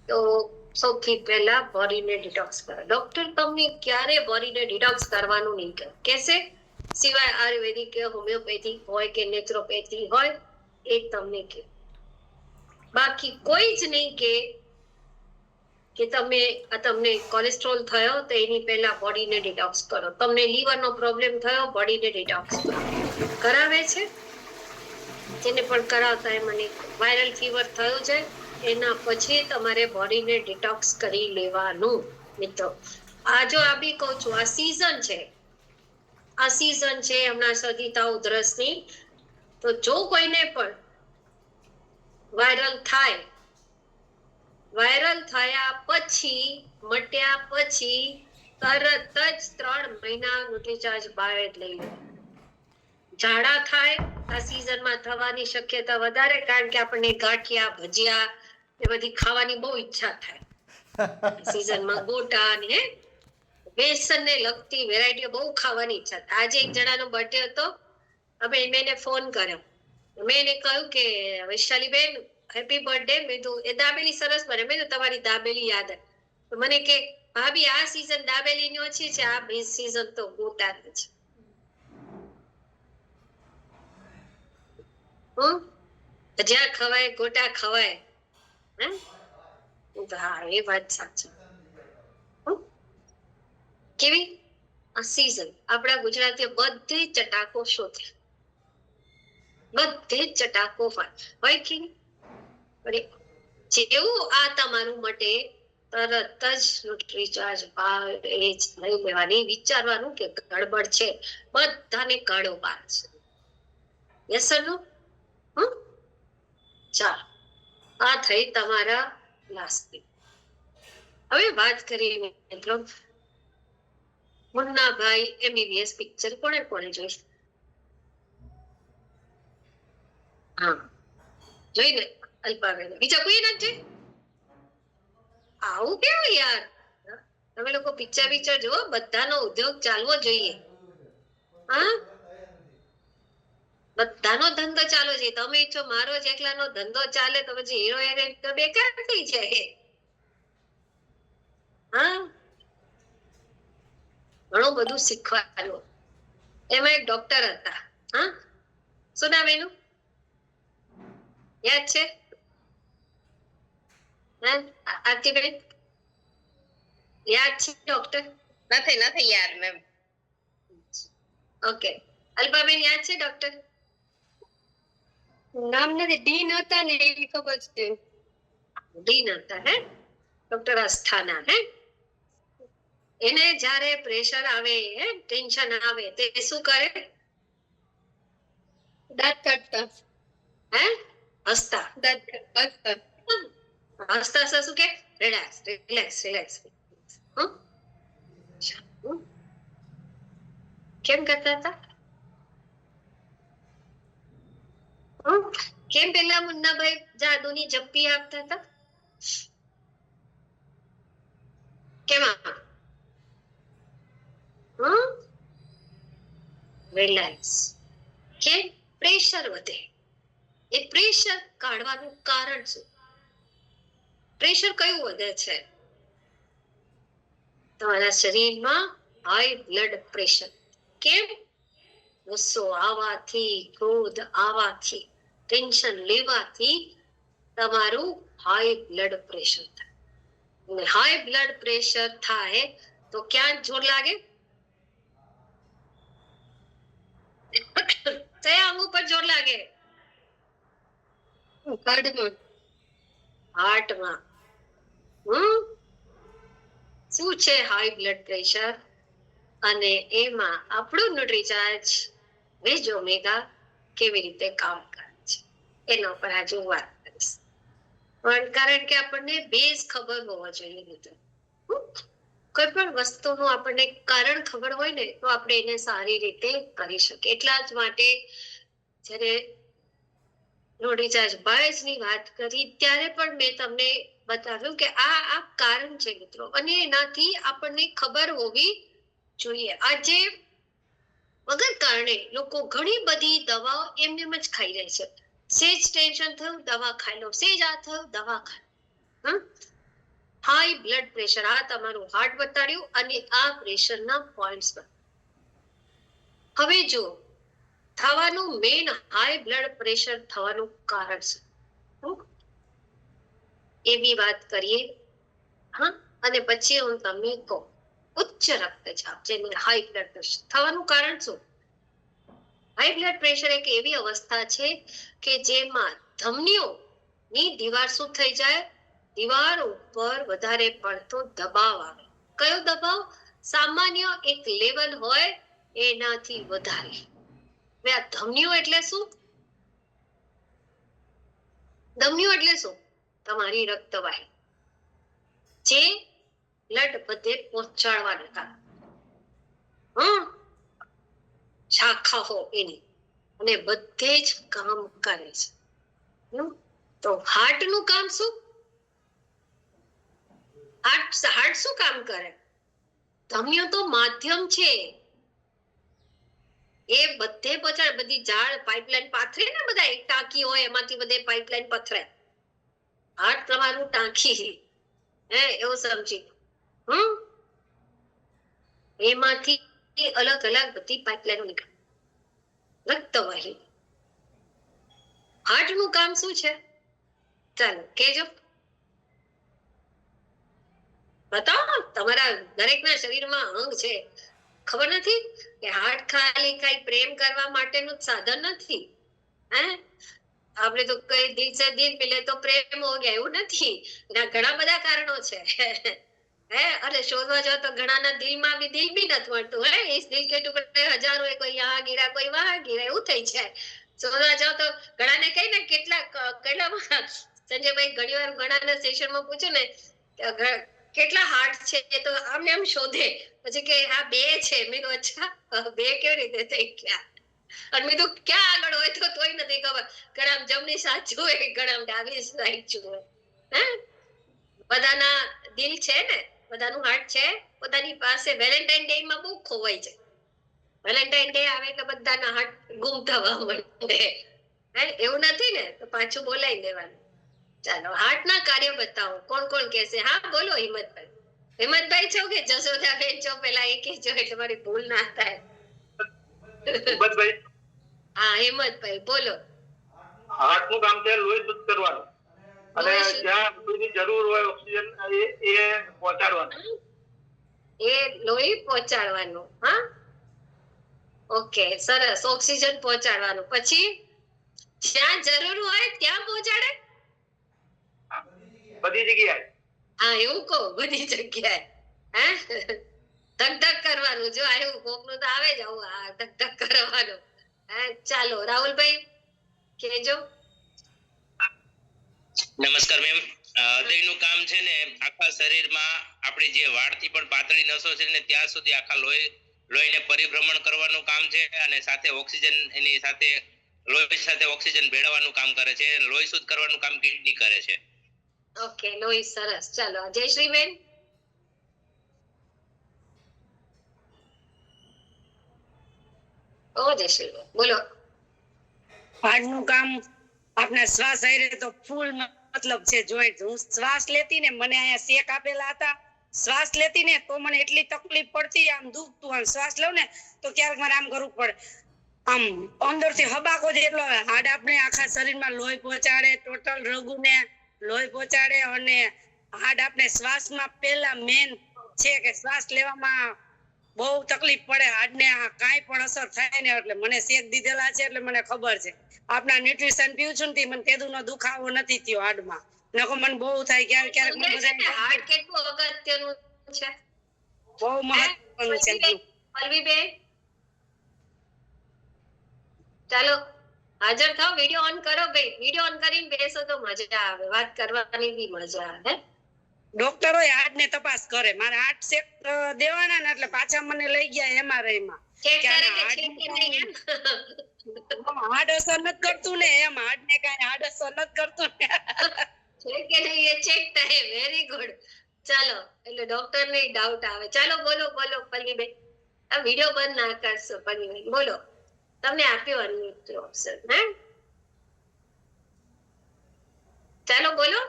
તો સૌથી પહેલા બોડીને ડિટોક્સ કરો. ડોક્ટર તમને ક્યારે બોડીને ડિટોક્સ કરવાનું નહીં કહે, કહેશે સિવાય આયુર્વેદિક કે હોમિયોપેથિક હોય કે નેચરોપેથી હોય એ તમને કહે. બાકી કોઈ જ નહીં કે તમને કોલેસ્ટ્રોલ થયો તો એની પહેલા બોડીને ડિટોક્સ કરો, તમને લીવરનો પ્રોબ્લેમ થયો બોડીને ડિટોક્સ કરો. કરાવે છે જેને પણ કરાવતા એ મને વાયરલ ફીવર થયો છે એના પછી તમારે બોડીને ડિટોક્સ કરી લેવાનું. મિત્રો આ જો આ બી કહું છું, આ સીઝન છે હમણાં શરદી તાવ ઉધરસની. તો જો કોઈને પણ વાયરલ થયા પછી મટ્યા પછી તરત જ 3 મહિના ન્યુટ્રીચાર્જ બાયોએડ લઈ લો. ઝાડા થાય આ સીઝનમાં થવાની શક્યતા વધારે, કારણ કે આપણને ગાંઠિયા ભજીયા એ બધી ખાવાની બહુ ઈચ્છા થાય સીઝનમાં. ગોટા ને બેસન ને લગતી વેરાયટીઓ બહુ ખાવાની ઈચ્છા થાય. આજે એક જણાનો બર્થડે હતો, મેં એને ફોન કર્યો, મેં એને કહ્યું કે વૈશાલીબેન હેપી બર્થડે. મેં તો એ દાબેલી સરસ બને, મેં તો તમારી દાબેલી યાદ આવે. તો મને કે ભાભી આ સીઝન દાબેલીની ઓછી છે, આ સીઝન તો ગોટાની છે. ભજીયા ખવાય, ગોટા ખવાય. હા એ વાત સાચી. કેવી આ સીઝન આપણા ગુજરાતીઓ બધે ચટાકો શોધે, બધે ચટાકો હોય કે જેવું આ તમારું માટે તરત જ ન્યુટ્રીચાર્જ લઈ લેવાની. વિચારવાનું કે ગડબડ છે, બધાને કાળો પાર છે. યસ સર નો? ચાલો આ થઈ તમારા લાસ્ટ. હવે વાત કરીએ મિત્રો, મુન્નાભાઈ MBBS પિક્ચર કોને જોઈ? હા જોઈને અલ્પાબેન, બીજા કોઈ નથી? આવું કેવું યાર, તમે લોકો પિક્ચર જુઓ, બધાનો ઉદ્યોગ ચાલવો જોઈએ. હા બધાનો ધંધો ચાલવો જોઈએ. તમે ઈચ્છો મારો જ એકલાનો ધંધો ચાલે તો પછી હીરો હિરોઈન તો બેકાર થઈ જાય. હા ઘણું બધું શીખવાનું. એમાં એક ડોક્ટર હતા, હા શું નામ એનું યાદ છે? આરતીબેન યાદ છે ડોક્ટર? નથી યાર મેમ. ઓકે અલ્પાબેન યાદ છે ડોક્ટર? નામ નથી, ડીન હતા ને એવી ખબર છે. ડીન હતા હે ડોક્ટર અસ્થાના. હે એને જ્યારે પ્રેશર આવે, ટેન્શન આવે તે શું કરે? દાંત કાઢતા. હે હસતા. દાંત કાઢતા. હસતા શું કે? Relax relax relax. કેમ કરતા હતા? કેમ પેલા મુન્નાભાઈ જાદુની જપ્પી આપતા હતા? કેમાં? રિલેક્સ. કે પ્રેશર વધે, એ પ્રેશર કાઢવાનું કારણ શું? પ્રેશર કયું વધે છે? તમારા શરીરમાં હાઈ બ્લડ પ્રેશર. કેમ? ગુસ્સો આવવાથી, ક્રોધ આવવાથી, ટેન્શન લેવાથી તમારું હાઈ બ્લડ પ્રેશર થાય. હાઈ બ્લડ પ્રેશર થાય તો ક્યાં જોર લાગે? કયા અંગ ઉપર જોર લાગે? હાર્ટમાં. શું છે હાઈ બ્લડ પ્રેશર? અને એમાં આપણું ન્યુટ્રીચાર્જ વેજ ઓમેગા કેવી રીતે કામ કરે છે એના પર આજે વાત કરીશ. પણ કારણ કે આપણને બેઝ ખબર હોવા જોઈએ. મિત્રો કોઈ પણ વસ્તુનું આપણને કારણ ખબર હોય ને તો આપણે એને સારી રીતે કરી શકીએ. એટલા જ માટે જ્યારે ન્યુટ્રીચાર્જ બાયોસની વાત કરી ત્યારે પણ મેં તમને બતાવ્યું કે આ કારણ છે મિત્રો, અને એનાથી આપણને ખબર હોવી જોઈએ. આજે વગર કારણે લોકો ઘણી બધી દવાઓ એમને જ ખાઈ રહે છે. સેજ ટેન્શન થયું દવા ખાઈ લો, સેજ આ થયું દવા ખાઈ લો. હાઈ બ્લડ પ્રેશર, આ તમારું હાર્ટ બતાડ્યું અને આ પ્રેશરના પોઈન્ટ્સ. હવે જો થવાનું મેઇન હાઈ બ્લડ પ્રેશર થવાનું કારણ છે, એવી વાત કરીએ. હા, અને પછી હું તમને કહું ઉચ્ચ રક્તચાપ, જેને હાઈ બ્લડ પ્રેશર થવાનું કારણ શું? હાઈ બ્લડ પ્રેશર એક એવી અવસ્થા છે કે જેમાં ધમનીઓની દીવાલ શું થઈ જાય? દીવાલ ઉપર વધારે પડતો દબાવ આવે. કયો દબાવ? સામાન્ય એક લેવલ હોય એનાથી વધારે. હવે આ ધમનીઓ એટલે શું? ધમનીઓ એટલે શું? તમારી રક્તવાહિની, જે બ્લડ બધે પહોંચાડવાના કામ, શાખાઓ એની, અને બધે જ કામ કરે છે. તો હાર્ટ નું કામ શું? હાર્ટ શું કામ કરે? ધમનીઓ તો માધ્યમ છે, એ બધે પહોંચાડે. બધી ઝાડ પાઇપલાઇન પાથરે ને, બધા એક ટાંકી હોય એમાંથી બધે પાઇપલાઇન પથરે. હાર્ટ તમારું ટાંકી, એવું સમજી. એમાંથી અલગ અલગ બધી પાઇપલાઇનો નીકળે. રક્તવાહિની. હાર્ટ નું કામ શું છે? ચાલો કેજો, બતાવો. તમારા દરેકના શરીરમાં અંગ છે, ખબર નથી કે હાર્ટ ખાલી કઈ પ્રેમ કરવા માટેનું સાધન નથી. આપણે તો કઈ દિલ સે દિલ મિલે તો પ્રેમ હો ગયા, એવું નથી. એના ઘણા બધા કારણો છે. અને શોધવા જાઓ તો ઘણાના દિલમાં બી દિલ બી નથી મળતું. ઇસ દિલ કે ટુકડે હજારો, કોઈ યહાં ગીરા કોઈ વહાં ગીરા, એવું થઈ જાય. શોધવા જાઓ તો ઘણાને કઈ ને કેટલા સંજયભાઈ ઘણી વાર ઘણાના સેશનમાં પૂછ્યું ને કેટલા હાર્ટ છે, તો આમને આમ શોધે, પછી કે હા 2 છે. મેં કીધું અચ્છા 2 કેવી રીતે થઈ ગયા? અને મેં તો ક્યાં આગળ હોય તો તોય નથી ખબર. ઘણા જમણી સાઈડ જુએ, ઘણા ડાબી સાઈડ જુએ. બધાના દિલ છે ને, બધાનું હાર્ટ છે પોતાની પાસે. વેલેન્ટાઇન ડે માં બહુ ખોવાય છે. વેલેન્ટાઇન ડે આવે એટલે બધાના હાર્ટ ગુમ થવા માંડે. એવું નથી ને, તો પાછું બોલાવી દેવાનું. ચાલો હાર્ટ ના કાર્ય બતાવો. કોણ કોણ કહેશે? હા બોલો. હિંમતભાઈ. હિંમતભાઈ છો કે જશોદાબેન છો? પેલા એ કહેજો એટલે મારી ભૂલ ના થાય. હિંમતભાઈ. હા હિંમતભાઈ બોલો. હાર્ટ નું કામ છે લોહી શુદ્ધ કરવાનું, અને જ્યાં લોહીની જરૂર હોય ઓક્સિજન એ પહોંચાડવાનું. એ લોહી પહોંચાડવાનું. હા, ઓકે, સરસ. ઓક્સિજન પહોંચાડવાનું. પછી જ્યાં જરૂર હોય ત્યાં પહોંચાડે. બધી જગ્યાએ. હા એવું કહો, બધી જગ્યાએ. ધક ધક કરવાનું. જો આવ્યું કોકનું તો આવે જ આવું, ધક ધક કરવાનું. ચાલો રાહુલભાઈ કેજો. નમસ્કાર મેમ. હૃદયનું કામ છે ને આખા શરીરમાં આપણી જે વાળથી પણ પાતળી નસો છે ને ત્યાં સુધી આખા લોહીને પરિભ્રમણ કરવાનું કામ છે, અને સાથે ઓક્સિજન એની સાથે લોહી સાથે ઓક્સિજન ભેળવવાનું કામ કરે છે. લોહી શુદ્ધ કરવાનું કામ કિડની કરે છે. ઓકે, લોહી. સરસ. ચાલો જયશ્રીબેન. જયશ્રીબેન બોલો. હાર્ટનું કામ આપના શ્વાસ આયરે તો ફૂલ મતલબ છે. જોઈન્ટ હું શ્વાસ લેતી ને, મને અહીંયા શેક આપેલા હતા. શ્વાસ લેતી ને તો મને એટલી તકલીફ પડતી, આમ દુખતું. આમ શ્વાસ લઉં ને તો ક્યારેક મારે આમ કરવું પડે, આમ અંદરથી હબાકો જેટલો. હાર્ટ આપણે આખા શરીરમાં લોહી પહોંચાડે, ટોટલ રગુને લોહી પહોંચાડે. અને હાર્ટ આપણે શ્વાસમાં પહેલા મેન છે કે શ્વાસ લેવામાં બહુ તકલીફ પડે હાર્ટને. કાંઈ પણ અસર થાય ને એટલે મને શેક દીધેલા છે એટલે મને ખબર છે. આપણા ન્યુટ્રિશન પીવું છું ને મને તેદુનો દુખાવો નથી થયો હાર્ટમાં. નકો મને બહુ થાય ક્યારેક મને બધા. હાર્ટ કેટલું અગત્યનું છે, બહુ મહત્વનું છે. પલ્લવીબેન ચાલો હાજર થાવ. વિડિયો ઓન કરો ભાઈ. વિડિયો ઓન કરીને બેસો તો મજા આવે, વાત કરવાની બી મજા આવે. ડોક્ટરો હાર્ટ ને તપાસ કરે. મારે હાર્ટ ચેક દેવાના ને એટલે પાછા મને લઈ ગયા MRI માં. ચેક કરે કે છે કે નહીં એમ. હાર્ટ અસર નથી કરતું ને, એમ હાર્ટ ને કાંઈ હાર્ટ અસર નથી કરતું ને. છે કે નહીં એ ચેક થાય. Very good. ચાલો, એટલે ડોક્ટર ને ડાઉટ આવે. ચાલો બોલો બોલો પલ્લીબેન. આ વિડિયો બંધ ના કરશો પલ્લીબેન, બોલો. તમને આપ્યો અનમ્યુટ ઓપ્શન. ચાલો બોલો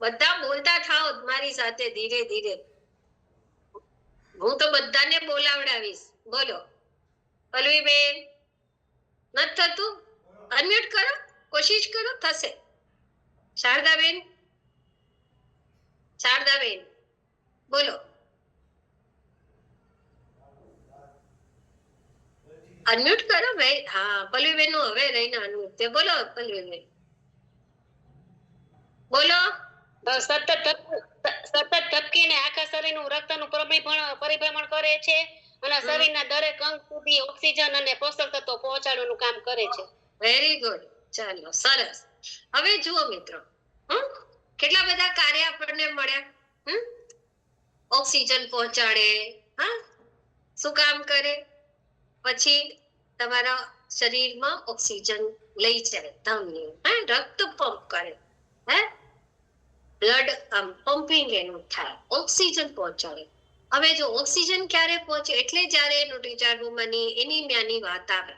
બધા બોલતા થાઓ મારી સાથે ધીરે ધીરે. હું તો બધાને બોલાવડાવીશ. બોલો પલ્લવીબેન. નથી થતું? અનમ્યુટ કરો, કોશિશ કરો, થશે. શારદાબેન, શારદાબેન બોલો. અનમ્યુટ કરો ભાઈ. હા, પલ્લવીબેન નું હવે રહીને અનમ્યુટ છે. બોલો પલ્લવીબેન, બોલો. સતત ધબકીને આખા શરીરનું રક્તનું પરિભ્રમણ કરે છે અને શરીરના દરેક અંગ સુધી ઓક્સિજન અને પોષક તત્વો પહોંચાડવાનું કામ કરે છે. Very good. ચાલો, સરસ. હવે જુઓ મિત્રો, કેટલા બધા કાર્ય આપણને મળ્યા. ઓક્સિજન પહોંચાડે, હા, શું કામ કરે? પછી તમારા શરીરમાં ઓક્સિજન લઈ જાય ધમની, રક્ત પંપ કરે, બ્લડ પમ્પિંગ એનું થાય, ઓક્સિજન પહોંચાડે. હવે જો ઓક્સિજન ક્યારે પહોંચે? એટલે જ્યારે ન્યુટ્રીચાર્જની એનિમિયાની વાત આવે.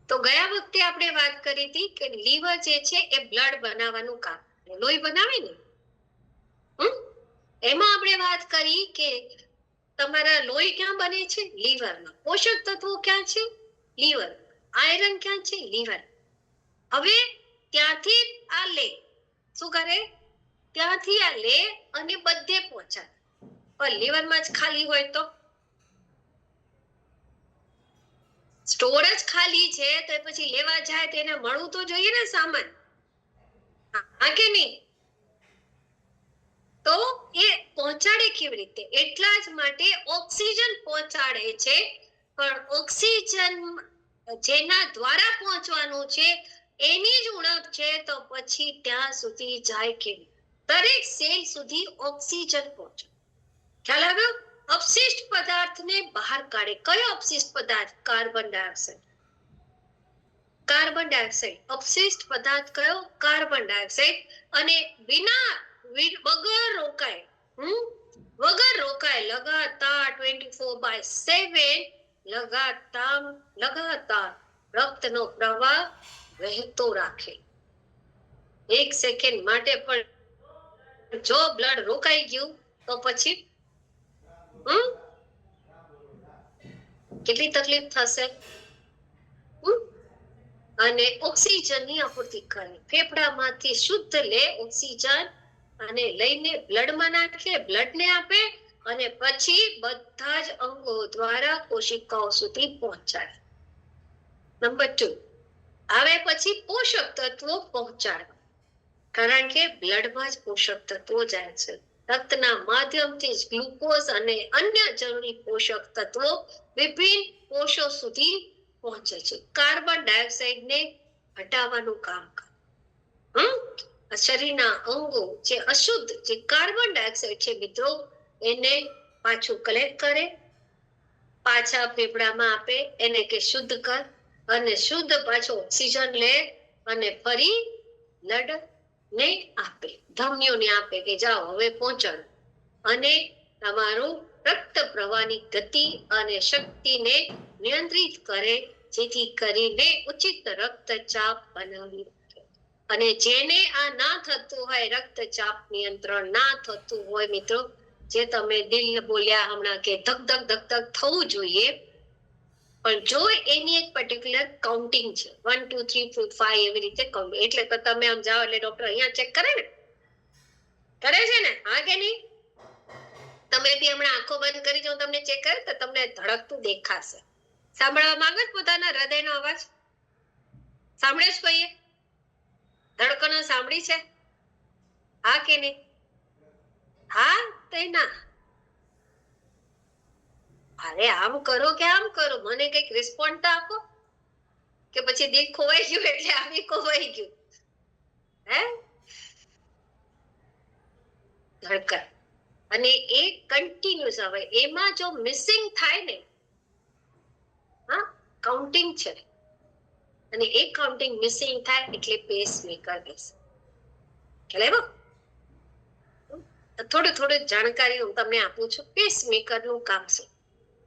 તો ગયા વખતે આપણે વાત કરી હતી કે લીવર જે છે એ બ્લડ બનાવવાનું કામ કરે, લોહી બનાવે ને. એમાં આપણે વાત કરી કે તમારા લોહી ક્યાં બને છે? લીવરમાં. પોષક તત્વો ક્યાં છે? લીવર. આયરન ક્યાં છે? લીવર. હવે ત્યાંથી આ લે શું કરે? ત્યાંથી આ લે અને બધે પહોંચાડે. પણ લીવરમાં જ ખાલી હોય તો સ્ટોર જ ખાલી છે, તો પછી લેવા જાય તો એને મળવું તો જોઈએ ને સામાન, હા કે નહીં? તો એ પહોંચાડે કેવી રીતે? એટલા જ માટે ઓક્સિજન પહોંચાડે છે. પણ ઓક્સિજન જેના દ્વારા પહોંચવાનું છે એની જ ઉણપ છે, તો પછી ત્યાં સુધી જાય કેવી? દરેક સેલ સુધી ઓક્સિજન પહોંચે. ખ્યાલ આવ્યો? અવશિષ્ટ પદાર્થને બહાર કાઢે. કયો અવશિષ્ટ પદાર્થ? Carbon dioxide. કાર્બન ડાયોક્સાઇડ અવશિષ્ટ પદાર્થ કયો? Carbon dioxide. અને વગર રોકાય લગાતાર 24/7 લગાતાર રક્તનો પ્રવાહ વહેતો રાખે. 1 સેકન્ડ માટે પણ જો બ્લડ રોકાઈ ગયું તો પછી કેટલી તકલીફ થશે. અને ઓક્સિજનની આપૂર્તિ કરે, ફેફડામાંથી શુદ્ધ લે ઓક્સિજન અને લઈને બ્લડમાં નાખે, બ્લડને આપે અને પછી બધા જ અંગો દ્વારા કોશિકાઓ સુધી પહોંચાડે. નંબર 2 આવે પછી પોષક તત્વો પહોંચાડવા, કારણ કે બ્લડમાં જ પોષક તત્વો જાય છે. રક્તના માધ્યમથી જ ગ્લુકોઝ અને અન્ય જરૂરી પોષક તત્વો વિભિન્ન કોષો સુધી પહોંચે છે. કાર્બન ડાયોક્સાઇડને હટાવવાનું કામ કરે. શરીરના અંગો જે અશુદ્ધ જે કાર્બન ડાયોક્સાઇડ છે મિત્રો, એને પાછું કલેક્ટ કરે, પાછા ફેફડામાં આપે, એને કે શુદ્ધ કર, અને શુદ્ધ પાછો ઓક્સિજન લે અને ફરી બ્લડ ને આપે, ધમનીઓને આપે કે જાઓ હવે પહોંચાડો. અને તમારું રક્ત પ્રવાહની ગતિ અને શક્તિને નિયંત્રિત કરે, જેથી કરીને ઉચિત રક્તચાપ બનાવી શકે. અને જેને આ ના થતું હોય, રક્તચાપ નિયંત્રણ ના થતું હોય મિત્રો, જે તમે દિલ બોલ્યા હમણાં કે ધક ધક ધક ધક થવું જોઈએ, પણ જો એની એક પર્ટિક્યુલર કાઉન્ટિંગ છે 1 2 3 4 5 એવી રીતે કાઉન્ટ, એટલે તો તમે આમ જાઓ એટલે ડોક્ટર અહીંયા ચેક કરે ને, કરે છે ને, હા કે નહીં? તમે બી હમણાં આંખો બંધ કરી જો તમને ચેક કરે તો તમને ધડકતું દેખાશે. સાંભળવા માંગો છો પોતાના હૃદયનો અવાજ? સાંભળે છે કોઈએ? ધડકનો સાંભળી છે? હા કે નહીં? હા તો ના, અરે આમ કરો કે આમ કરો, મને કઈક રિસ્પોન્ડ તો આપો. કે પછી દિલ ખોવાઈ ગયું એટલે આવી ખોવાઈ ગયું? હે ધડકન, અને એ કન્ટિન્યુઅસ આવે. એમાં જો મિસિંગ થાય ને, હા કાઉન્ટિંગ છે, અને એ કાઉન્ટિંગ મિસિંગ થાય એટલે પેસમેકર બેસે. ખ્યાલ આવ્યો? થોડું જાણકારી હું તમને આપું છું. પેસમેકર નું કામ છે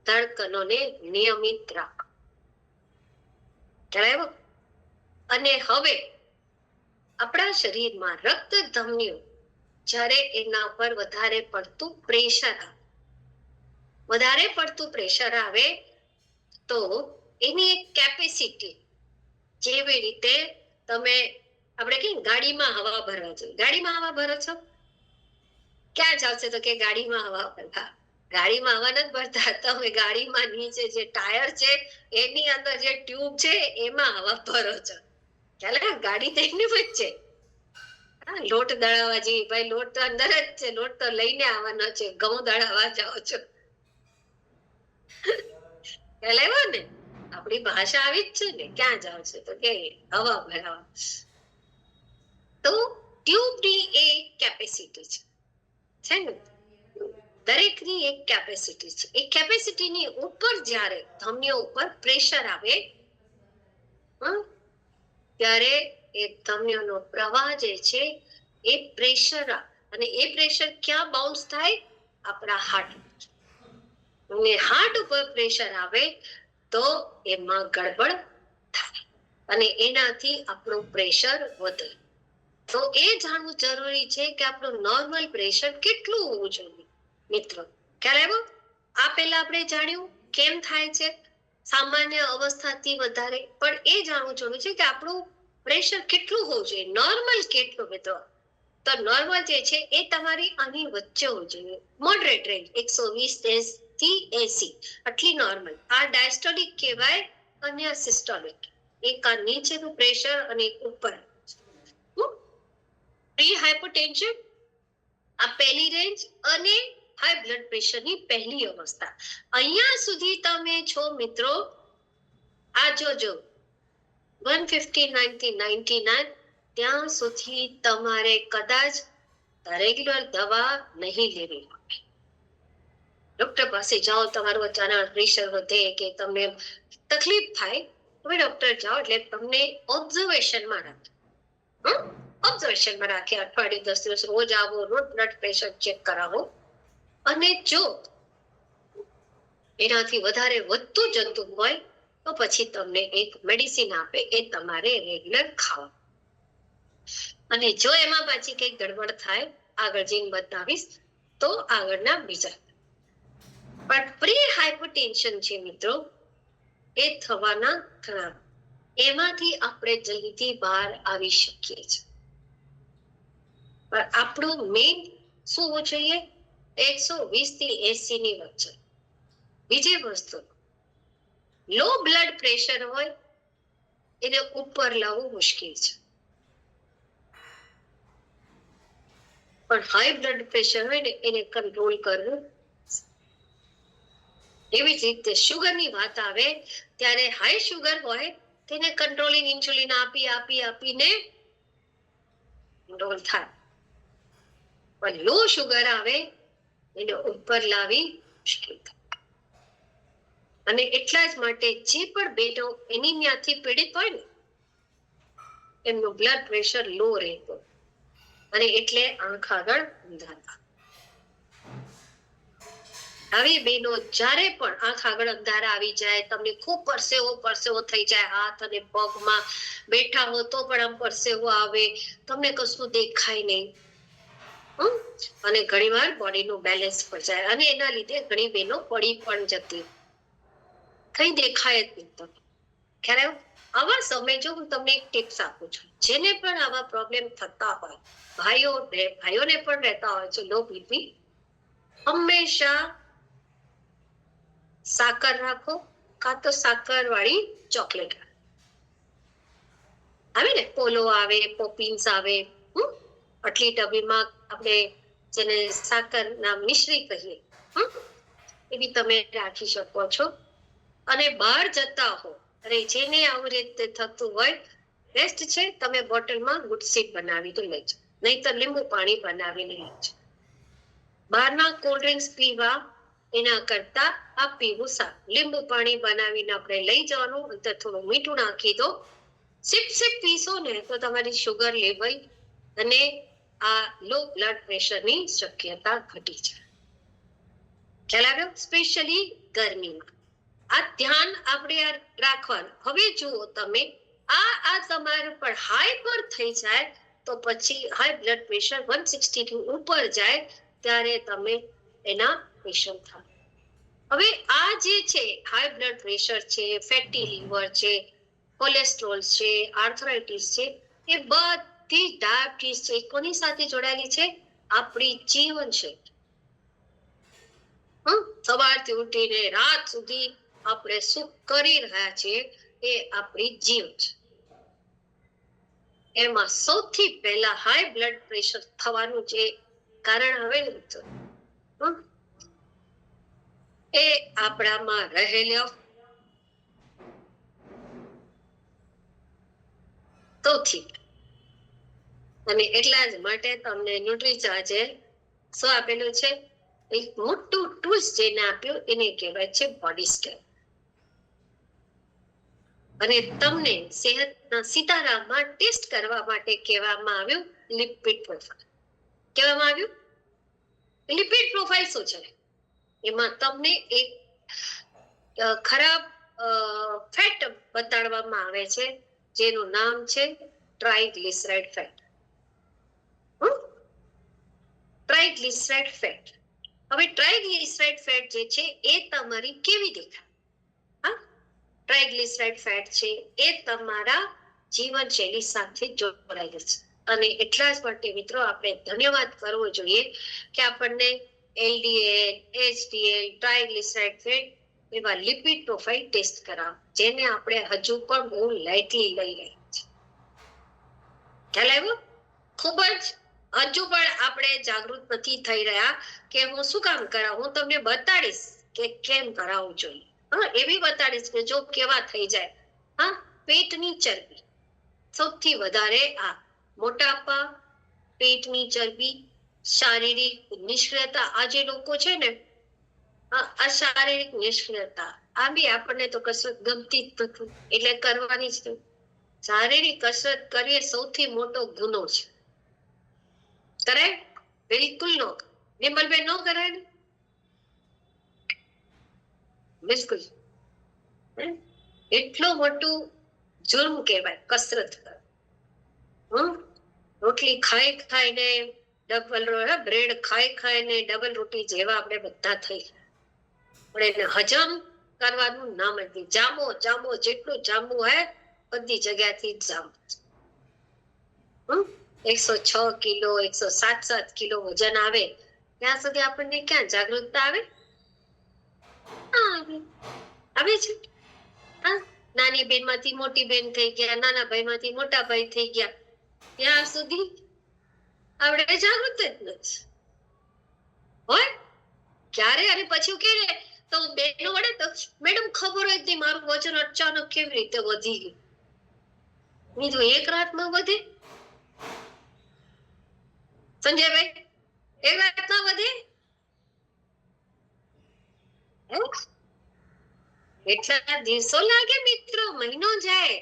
ધડકનોને નિયમિત રાખ. ખ્યાલ આવ્યો? અને હવે આપણા શરીરમાં રક્ત ધમનીઓ જ્યારે એના પર વધારે પડતું પ્રેશર આવે તો એની એક કેપેસિટી, જેવી રીતે તમે આપણે કહીએ ગાડીમાં હવા ભરવા જોઈએ, ગાડીમાં હવા ભરો છો, ક્યાં ચાલશે તો કે ગાડીમાં હવા ભરવા, ગાડીમાં હવા નથી ભરતા તમે, ગાડીમાં નીચે જે ટાયર છે એની અંદર જે ટ્યુબ છે એમાં હવા ભરો છો. ખ્યાલ? ગાડી તો એની વચ્ચે લોટ દળાવવા જેવી, ભાઈ લોટ તો અંદર જ છે, લોટ તો લઈને આવવાનો છે, ઘઉં દળાવવા જાઓ છો. ખ્યાલ આવ્યો ને? આપણી ભાષા આવી જ છે ને, ક્યાં જાવ છે તો કે હવા ભરાવા. તો ટ્યુબની એક કેપેસિટી છે ને, દરેકની એક કેપેસિટી છે. એ કેપેસિટીની ઉપર જ્યારે ધમનીઓ ઉપર પ્રેશર આવે ત્યારે એ ધમનીઓનો પ્રવાહ જે છે એ પ્રેશર, અને એ પ્રેશર ક્યાં બાઉન્સ થાય? આપણા હાર્ટ. અને હાર્ટ ઉપર પ્રેશર આવે તો એમાં ગડબડ થાય અને એનાથી આપણું પ્રેશર વધે. તો એ જાણવું જરૂરી છે કે આપણું નોર્મલ પ્રેશર કેટલું હોવું જોઈએ. મિત્રો ખ્યાલ આવ્યો? આ પહેલા આપણે જાણ્યું કેમ થાય છે સામાન્ય અવસ્થાથી વધારે, પણ એ જાણવું જરૂરી છે કે આપણું પ્રેશર કેટલું હોવું જોઈએ, નોર્મલ કેટલું. મિત્રો તો નોર્મલ જે છે એ તમારી આની વચ્ચે હોવું જોઈએ, મોડરેટ રેન્જ 120 થી 80, આટલી નોર્મલ. આ ડાયસ્ટોલિક કહેવાય અને આ સિસ્ટોલિક. એક આ નીચેનું પ્રેશર અને એક ઉપર. પ્રી હાઇપરટેન્શન આ પહેલી રેન્જ અને હાઈ બ્લડ પ્રેશરની પહેલી અવસ્થા. અહીંયા સુધી તમે છો મિત્રો, આ જોજો 159 થી 99, ત્યાં સુધી તમારે કદાચ રેગ્યુલર દવા નહીં લેવી પડે. ડોક્ટર પાસે જાઓ, તમારું અચાનક પ્રેશર વધે કે તમને તકલીફ થાય, હવે ડોક્ટર જાઓ એટલે તમને ઓબ્ઝર્વેશનમાં રાખે. ઓબ્ઝર્વેશનમાં રાખે, અઠવાડિયે 10 દિવસ રોજ આવો, રોજ બ્લડ પ્રેશર ચેક કરાવો, અને જો એનાથી વધારે વધતું જતું હોય તો પછી તમને એક મેડિસિન આપે, એ તમારે રેગ્યુલર ખાવા. અને જો એમાં પાછી કઈ ગડબડ થાય, આગળ જઈને બતાવીશ, તો આગળના બીજા. પણ પ્રી હાઇપરટેન્શન છે મિત્રો, એ થવાના ઘણા, એમાંથી આપણે જલ્દીથી બહાર આવી શકીએ છીએ. પણ આપણું મેઇન શું હોવું જોઈએ? 120 થી 80 ની વચ્ચે. બીજી વસ્તુ, લો બ્લડ પ્રેશર હોય એને ઉપર લાવવું મુશ્કેલ છે, પણ હાઈ બ્લડ પ્રેશર હોય ને એને કંટ્રોલ કરવું. એવી જ રીતે શુગરની વાત આવે ત્યારે હાઈ શુગર હોય તેને કંટ્રોલિંગ ઇન્સ્યુલિન આપીને કંટ્રોલ થાય, પણ લો શુગર આવે એને ઉપર લાવી મુશ્કેલ થાય. અને એટલા જ માટે જે પણ બહેનો એનિમિયાથી પીડિત હોય ને એમનું બ્લડ પ્રેશર લો રહેતો, અને એટલે આંખ આગળ અંધારા. આવી બહેનો જ્યારે પણ આંખ આગળ અંધારા આવી જાય, તમને ખૂબ પરસેવો થઈ જાય, હાથ અને પગમાં બેઠા હો તો પણ આમ પરસેવો આવે, તમને કશું દેખાય નહીં, અને ઘણીવાર બોડીનું બેલેન્સ પર જાય, અને એના લીધે ઘણી બહેનો પડી પણ જતી, કઈ દેખાય જ નહીં. તમને ખ્યાલ આવ્યો? આવા સમય જો હું તમને એક ટિપ્સ આપું છું, જેને પણ આવા પ્રોબ્લેમ થતા હોય, ભાઈઓને પણ રહેતા હોય છે લો બીપી, હંમેશા સાકર રાખો, કાં તો સાકર વાળી ચોકલેટ આવે ને, પોલો આવે, પોપિન્સ આવે, આટલી ડબ્બીમાં આપણે જેને સાકર ના મિશ્રી કહીએ, એવી તમે રાખી શકો છો. અને બહાર જતા હો, અને જેને આવી રીતે થતું હોય, બેસ્ટ છે તમે બોટલમાં ગુડસીપ બનાવી તો લેજો, નહીં તો લીંબુ પાણી બનાવીને લેજો. બહારના કોલ્ડ ડ્રિંક્સ પીવા એના કરતા આ પીવું સારું. લીંબુ પાણી બનાવીને આપણે લઈ જવાનું, અંદર થોડું મીઠું નાખી દો, સિપ પીશો ને તો તમારી શુગર લેવલ અને આ લો બ્લડ પ્રેશરની શક્યતા ઘટી જાય. ખ્યાલ આવ્યો? સ્પેશિયલી ગરમીમાં આ ધ્યાન આપણે રાખવાનું. હવે જુઓ તમે, આ તમારું પણ હાઈ પર થઈ જાય તો પછી હાઈ બ્લડ પ્રેશર 160 થી ઉપર જાય ત્યારે તમે એના પેશન્ટ થાય. હવે આ જે છે હાઈ બ્લડ પ્રેશર છે, ફેટી લીવર છે, કોલેસ્ટ્રોલ છે, આર્થરાઇટિસ છે, એ બધી ડાયાબિટીસ છે કોની સાથે જોડાયેલી છે? આપણી જીવનશૈલી. સવારથી ઉઠીને રાત સુધી આપણે શું કરી રહ્યા છીએ એ આપણી જીવ છે. એમાં સૌથી પહેલા હાઈ બ્લડ પ્રેશર થવાનું જે કારણ હવે એ આપણામાં રહેલો સૌથી, અને એટલા જ માટે તમને ન્યુટ્રીચાર્જે શું આપેલું છે? એક મોટું ટૂલ્સ જેને આપ્યું એને કહેવાય છે બોડી સ્કેન. અને તમને સેહતના સિતારામાં ટેસ્ટ કરવા માટે કહેવામાં આવ્યું લિપિડ પ્રોફાઇલ. કહેવામાં આવ્યું લિપિડ પ્રોફાઇલ શું છે? એમાં તમને એક ખરાબ ફેટ બતાડવામાં આવે છે જેનું નામ છે ટ્રાઇગ્લિસરાઇડ ફેટ. Triglyceride fat. હવે ટ્રાઇગ્લિસરાઇડ ફેટ જે છે એ તમારી કેવી દેખાય? ટ્રાઇગ્લિસરાઇડ ફેટ છે એ તમારા જીવનશૈલી સાથે જોડાયેલ છે. અને એટલા જ માટે મિત્રો આપણે ધન્યવાદ કરવો જોઈએ કે આપણને LDL, HDL, ટ્રાઇગ્લિસરાઇડ ફેટ એવા લિપિડ પ્રોફાઇલ ટેસ્ટ કરાવ, જેને આપણે હજુ પણ બહુ લાઇટલી લઈ રહ્યા છીએ. ખ્યાલ આવ્યો? ખૂબ જ હજુ પણ આપણે જાગૃત નથી થઈ રહ્યા કે હું શું કામ કરાવું. હું તમને બતાડીશ કે કેમ કરાવવું જોઈએ. એવી બતાડીશ કે જો કેવા થઈ જાય. પેટની ચરબી સૌથી વધારે, આ મોટાપા, પેટની ચરબી, શારીરિક નિષ્ક્રિયતા. આ જે લોકો છે ને આ શારીરિક નિષ્ક્રિયતા, આ બી આપણને તો કસરત ગમતી જ નથી એટલે કરવાની જ નથી. શારીરિક કસરત કરીએ સૌથી મોટો ગુનો છે. કરાય? બિલકુલ ન. નિર્મલબેન ન કરાય ને? બિલકુલ. એટલું મોટું જુર્મ કહેવાય કસરત કર. રોટલી ખાઈને ડબલ બ્રેડ ખાઈને ડબલ રોટી જેવા આપણે બધા થઈ, પણ એને હજમ કરવાનું નામ જ નહીં. જામો જેટલું જાંબુ હે બધી જગ્યાથી જાંબુ. 106 કિલો 107 કિલો વજન આવે ત્યાં સુધી આપણને ક્યાં જાગૃતતા આવે? આવે છે. નાની બેન માંથી મોટી બેન થઈ ગયા, નાના ભાઈ માંથી મોટા ભાઈ થઈ ગયા, ત્યાં સુધી આપણે જાગૃત જ નથી હોય ક્યારે. અને પછી કે તો બેનો વડે તો મેડમ ખબર હોય તે મારું વજન અચાનક કેવી રીતે વધી ગયું. બીજું એક રાતમાં વધે? સંજયભાઈ, એક રાતમાં વધે? એટલા દિવસો લાગે મિત્રો, મહિનો જાય.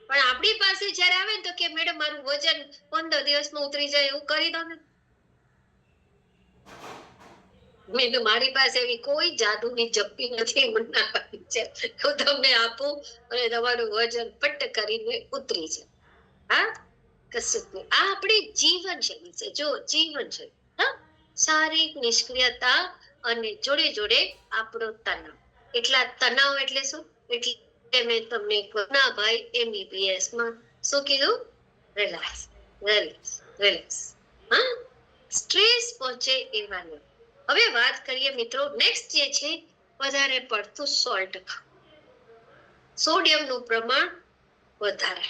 પણ આપણી પાસે જયારે આવે તો કે મેડમ મારું વજન 15 દિવસમાં ઉતરી જાય એવું કરી દો ને. મેં મારી પાસે એવી કોઈ જાદુની જપ્પી નથી મુન્નાભાઈ છે, હું તમને આપું અને તમારું વજન પટ કરીને ઉતરી જાય. કશું નહીં. આ આપણી જીવનશૈલી છે. જો જીવનશૈલી, શારીરિક નિષ્ક્રિયતા અને જોડે જોડે આપણો તણાવ. એટલા તણાવ એટલે શું? એટલે મેં તમને મુન્નાભાઈ MBBS માં શું કીધું? રિલેક્સ. સ્ટ્રેસ પહોંચે એવા. હવે વાત કરીએ મિત્રો નેક્સ્ટ જે છે વધારે પડતું સોલ્ટ. સોડિયમનું પ્રમાણ વધારે.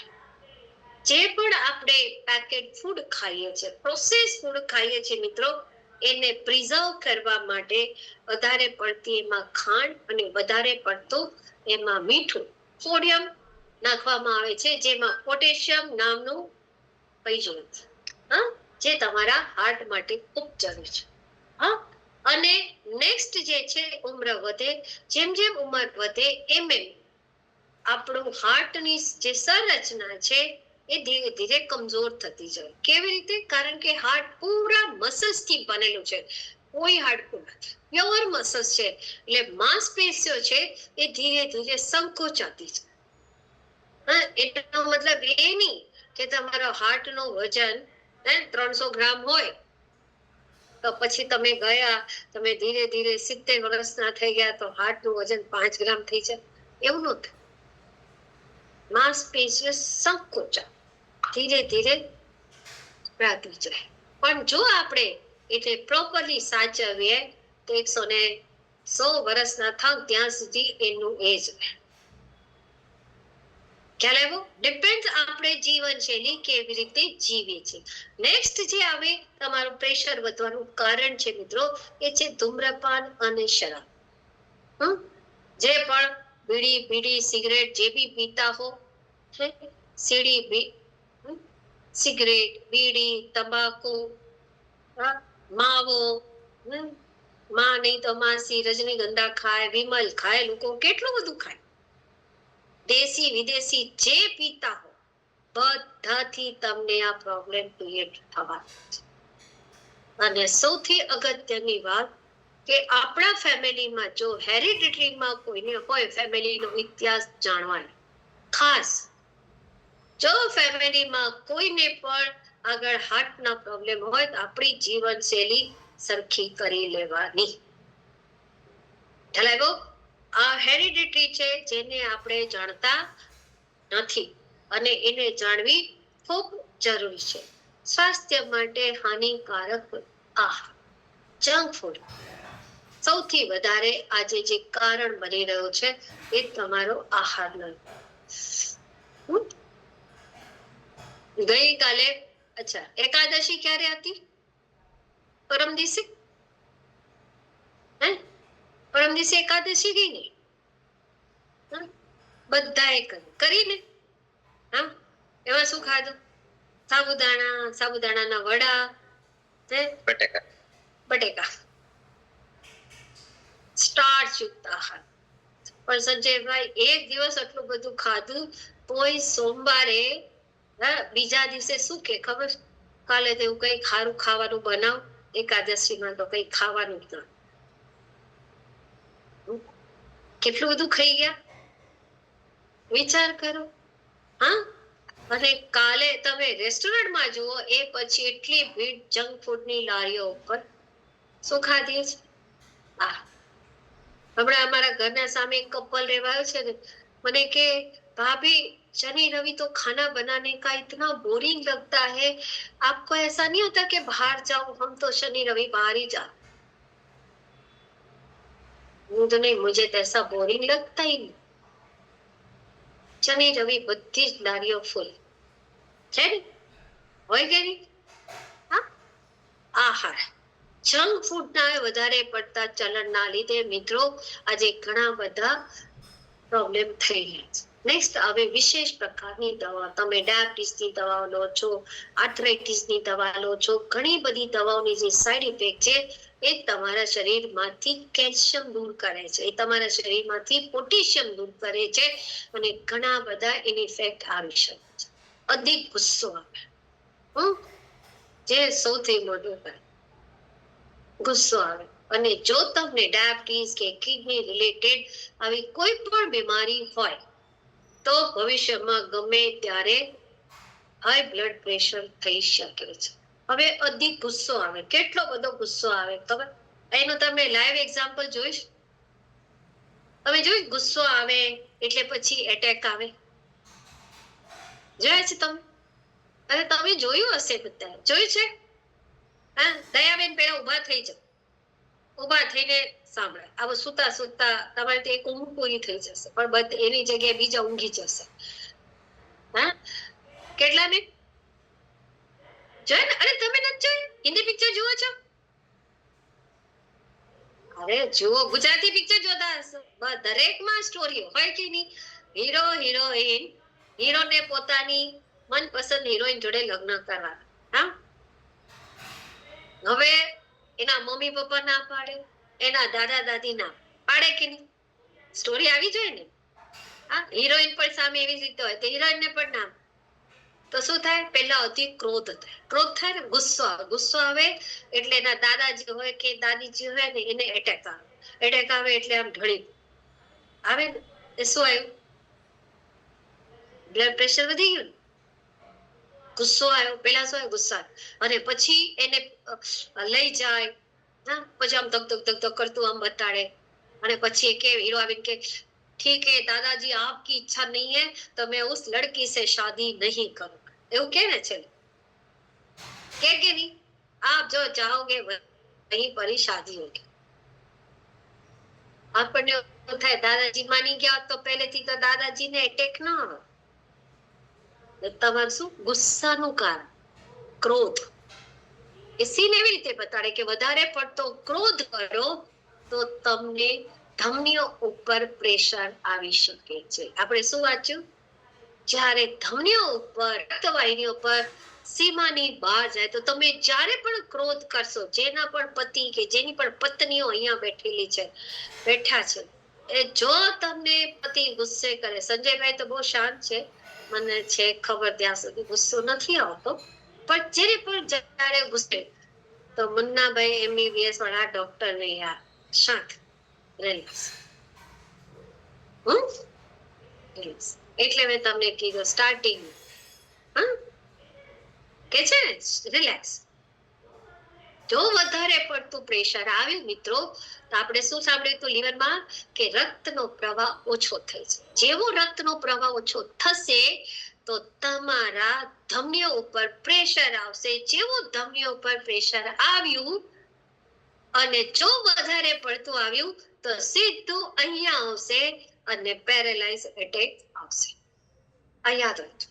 જે પણ આપણે પેકેટ ફૂડ ખાઈએ છીએ, પ્રોસેસ ફૂડ ખાઈએ છીએ મિત્રો, એને પ્રિઝર્વ કરવા માટે વધારે પડતી એમાં ખાંડ અને વધારે પડતું એમાં મીઠું, સોડિયમ નાખવામાં આવે છે, જેમાં પોટેશિયમ નામનું પૈજું જે તમારા હાર્ટ માટે ખૂબ જરૂરી છે. અને નેક્સ્ટ જે છે ઉંમર વધે, જેમ જેમ ઉંમર વધે એમ આપણું હાર્ટની જે સંરચના છે એ ધીરે ધીરે કમજોર થતી જાય. કેવી રીતે? કારણ કે હાર્ટ પૂરા મસલ્સ થી બનેલું છે, કોઈ હાડકું નથી, પ્યોર મસલ્સ છે. એટલે માંસપેશીઓ છે એ ધીરે ધીરે સંકોચાતી છે. એનો મતલબ એ નહીં કે તમારો હાર્ટ નો વજન 300 ગ્રામ હોય તો પછી તમે ગયા, તમે ધીરે ધીરે 70 વર્ષના થઈ ગયા તો હાર્ટનું વજન 5 ગ્રામ થઈ જાય, એવું ન થાય. માંસપેશીઓ સંકોચાય, ધીરે ધીરે રાતી જાય. પણ જો આપણે એટલે પ્રોપરલી સાચવીએ તો 110 વર્ષના થાવ ત્યાં સુધી એનું એજ રહે. ખ્યાલ આવ્યો? ડિપેન્ડ આપણે જીવનશૈલી કેવી રીતે જીવે છે. નેક્સ્ટ જે આવે તમારું પ્રેશર વધવાનું કારણ છે મિત્રો, એ છે ધૂમ્રપાન અને શરાબ. જે પણ બીડી સિગરેટ જે બી પીતા હો, સિગરેટ, બીડી, તંબાકુ, માવો, માં નહીં તો માસી, રજનીગંધા ખાય, વિમલ ખાય, લોકો કેટલું બધું ખાય, દેશી વિદેશી જે પીતા હો, બધાથી તમને આ પ્રોબ્લેમ ક્રિએટ થવાનો છે. અને સૌથી અગત્યની વાત કે આપણા ફેમિલીમાં જો હેરિડિટરીમાં કોઈને હોય, ફેમિલીનો ઇતિહાસ જાણવાનો ખાસ, જો ફેમિલીમાં કોઈને પણ આગળ હાર્ટના પ્રોબ્લેમ હોય તો આપણી જીવનશૈલી સરખી કરી લેવાની. ખ્યાલ આવ્યો? આ હેરિડિટરી છે જેને આપણે જાણતા નથી અને એને જાણવી ખૂબ જરૂરી છે. સ્વાસ્થ્ય માટે હાનિકારક આહાર, જંક ફૂડ સૌથી વધારે આજે જે કારણ બની રહ્યો છે એ તમારો આહારનો. ગઈકાલે એકાદશી ક્યારે હતી? પરમ દિવસે. પરમ દિવસે એકાદશી ગઈ ને, બધાએ કરીને એમાં શું ખાધું? સાબુદાણાના વડા, બટેકા, સ્ટાર્ચ યુક્ત આહાર. પણ સંજયભાઈ એક દિવસ આટલું બધું ખાધું તોય સોમવારે બીજા દિવસે શું કે ખબર? કાલે તેવું કઈ ખારું ખાવાનું બનાવ, એકાદશીમાં તો કઈ ખાવાનું જ ન. કેટલું બધું ખાઈ ગયા વિચાર કરો. અને કાલે તમે રેસ્ટોરન્ટમાં જુઓ, એ પછી એટલી ભીડ જંક ફૂડની લારીઓ ઉપર. શું ખાધી છે? હમણાં અમારા ઘરના સામે એક કપલ રહેવાયો છે ને, મને કે भाभी शनि रवि तो खाना बनाने का इतना बोरिंग लगता है, आपको ऐसा नहीं होता कि बाहर जाओ? हम तो शनि रवि बाहर ही जा. तो नहीं, मुझे तो ऐसा बोरिंग लगता ही नहीं. शनि रवि बધી જ લારીઓ ફૂલ છે ને, હોય કે નહીં? આહાર જંક ફૂડના વધારે પડતા ચલણના લીધે મિત્રો આજે ઘણા બધા પ્રોબ્લેમ થઈ રહ્યા છે. નેક્સ્ટ હવે વિશેષ પ્રકારની દવા, તમે ડાયાબિટીસની દવા લો છો, આર્થરાઇટિસની દવા લો છો, ઘણી બધી દવાઓની જે સાઈડ ઇફેક્ટ છે એ તમારા શરીરમાંથી કેલ્શિયમ દૂર કરે છે, એ તમારા શરીરમાંથી પોટેશિયમ દૂર કરે છે અને ઘણા બધા એની ઇફેક્ટ આવી શકે છે. અધિક ગુસ્સો આવે, જે સૌથી મોટું કરે, ગુસ્સો આવે. અને જો તમને ડાયાબિટીસ કે કિડની રિલેટેડ આવી કોઈ પણ બીમારી હોય તો ભવિષ્યમાં ગમે ત્યારે હાઈ બ્લડ પ્રેશર થઈ શકે છે. હવે અધિક ગુસ્સો આવે, કેટલો બધો ગુસ્સો આવે ખબર? એનું તમે લાઈવ એક્ઝામ્પલ જોઈશ. તમે જોઈશ ગુસ્સો આવે એટલે પછી એટેક આવે, જોયા છે તમે? અરે તમે જોયું હશે, બધા જોયું છે. દયાબેન પેલા ઉભા થઈ જાઓ, ઉભા થઈને સાંભળે. આવું સુતા સુતા તમારી એક ઊંઘ પૂરી થઈ જશે, પણ એની જગ્યાએ બીજા ઊંઘી જશે. કેટલા ને જોયે ને? અરે તમે નથી જોયું? હિન્દી પિક્ચર જુઓ છો? અરે જુઓ, ગુજરાતી પિક્ચર જોતા હશો. દરેકમાં સ્ટોરીઓ હોય કે નહીં? હીરો હિરોઈન, હીરોને પોતાની મનપસંદ હિરોઈન જોડે લગ્ન કરવાના. હવે એના મમ્મી પપ્પા ના પાડે, એના દાદા દાદી ના પાડે કે નહીં? સ્ટોરી આવી જોઈએ ને. હિરોઈન પણ સામે એવી રીતે હોય તો હિરોઈન ને પણ ના. તો શું થાય? પેલા અતિ ક્રોધ થાય, ક્રોધ થાય ને ગુસ્સો આવે, ગુસ્સો આવે એટલે એના દાદાજી હોય કે દાદીજી હોય ને એને એટેક આવે, એટેક આવે એટલે આમ ઢળી આવે ને. એ શું આવ્યું? બ્લડ પ્રેશર વધી ગયું. ગુસ્સો આવ્યો, પેલા શું આવ્યો? ગુસ્સા. અને પછી એને લઈ જાય, હા, પછી આમ ધક ધક ધક ધક કરતું આમ બતાડે, અને પછી એ કે હીરો આવીને કે ઠીક હે દાદાજી આપકી ઈચ્છા નહીં है तो मैं उस लड़की से शादी नहीं करूंगा, એવું કે ને છે કે નહીં? આપ જો ચાહોગે वहीं पर ही शादी होगी. આપણને એવું થાય દાદાજી માની ગયા તો પહેલેથી તો દાદાજીને એટેક ન આવે. તમારું શું? ગુસ્સાનું કારણ, ક્રોધ. એ સીન એવી રીતે બતાડે કે વધારે પડતો ક્રોધ કરો તો તમને ધમનીઓ ઉપર પ્રેશર આવી શકે છે. આપણે શું વાંચ્યું? જ્યારે ધમનીઓ ઉપર, રક્તવાહિનીઓ પર સીમાની બહાર જાય તો તમે જ્યારે પણ ક્રોધ કરશો, જેના પણ પતિ કે જેની પણ પત્નીઓ અહીંયા બેઠા છે, એ જો તમને પતિ ગુસ્સે કરે, સંજયભાઈ તો બહુ શાંત છે, મને છે ખબર ત્યાં સુધી ગુસ્સો નથી આવતો, પણ જેને પણ જ્યારે ગુસ્સે તો મુન્નાભાઈ MBBS વાળા ડોક્ટર ને યાર શાંત રિલેક્સ. એટલે મેં તમને કીધું સ્ટાર્ટિંગ કે છે ને રિલેક્સ. જો વધારે પડતું પ્રેશર આવ્યું મિત્રો તો આપણે શું સાંભળ્યું હતું લીવરમાં? કે રક્તનો પ્રવાહ ઓછો થઈ છે. જેવો રક્તનો પ્રવાહ ઓછો થશે તો તમારા ધમનીઓ ઉપર પ્રેશર આવશે. જેવું ધમનીઓ ઉપર પ્રેશર આવ્યું અને જો વધારે પડતું આવ્યું તો સીધું અહીંયા આવશે અને પેરેલાઇઝ એટેક આવશે. આ યાદ રાખજો.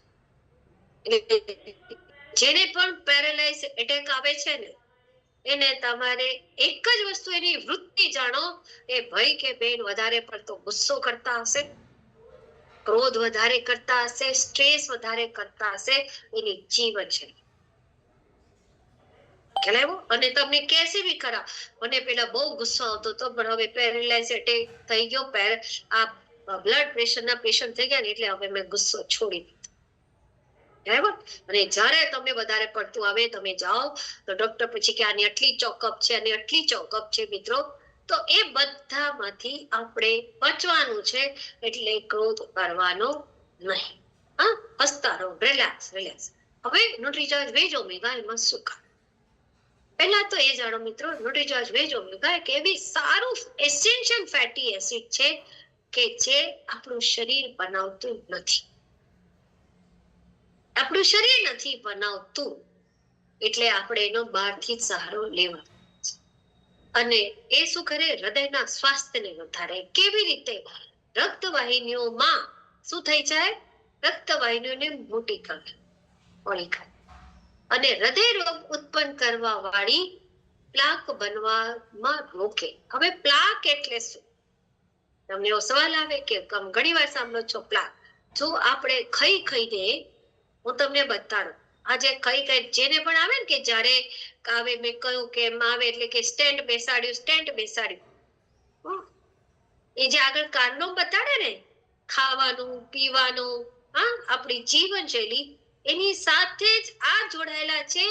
જેને પણ પેરેલાઇઝ એટેક આવે છે ને એને તમારે એક જ વસ્તુ, એની વૃત્તિ જાણો. એ ભાઈ કે બેન વધારે પડતો ગુસ્સો કરતા હશે, ક્રોધ વધારે કરતા હશે, સ્ટ્રેસ વધારે કરતા હશે, એની જીવન છે. અને તમને કેસે બી ખરા, મને પેલા બહુ ગુસ્સો આવતો હતો પણ હવે પેરેલાઇઝ એટેક થઈ ગયો, આ બ્લડ પ્રેશરના પેશન્ટ થઈ ગયા ને એટલે હવે મેં ગુસ્સો છોડી દીધો. બરાબર? અને જ્યારે તમને વધારે પડતું આવે તમે જાઓ તો ડોક્ટર પછી કે આની આટલી ચોકઅપ છે અને આટલી ચોકઅપ છે મિત્રો, તો એ બધામાંથી આપણે બચવાનું છે. એટલે ક્રોધ કરવાનો નહીં. હા, હસતા રહો, રિલેક્સ. હવે ન્યુટ્રીચાર્જ વેજ ઓમેગા એમાં શું કામ? પહેલા તો એ જાણો મિત્રો, ન્યુટ્રીચાર્જ વેજ ઓમેગા એક એવી સારું એસેન્શિયલ ફેટી એસિડ છે કે જે આપણું શરીર બનાવતું નથી. આપણું શરીર નથી બનાવતું એટલે આપણે એનો બહારથી જ સહારો લેવાનો. અને એ શું કરે? હૃદયના સ્વાસ્થ્યને વધારે. કેવી રીતે? રક્તવાહિનીઓમાં શું થઈ જાય? રક્તવાહિનીઓને મોટી કરે અને હૃદય રોગ ઉત્પન્ન કરવા વાળી પ્લાક બનવામાં રોકે. હવે પ્લાક એટલે શું? તમને એવો સવાલ આવે કે ઘણી વાર સાંભળો છો પ્લાક. જો આપણે ખાઈને, હું તમને બતાડું, આજે જેને પણ આવે ને કે જ્યારે આવે, મેં કહ્યું કે આવે એટલે કે સ્ટેન્ટ બેસાડ્યું, એ જે આગળ કારનો બતાડે ને, ખાવાનું પીવાનું, હા, આપણી જીવનશૈલી, એની સાથે જ આ જોડાયેલા છે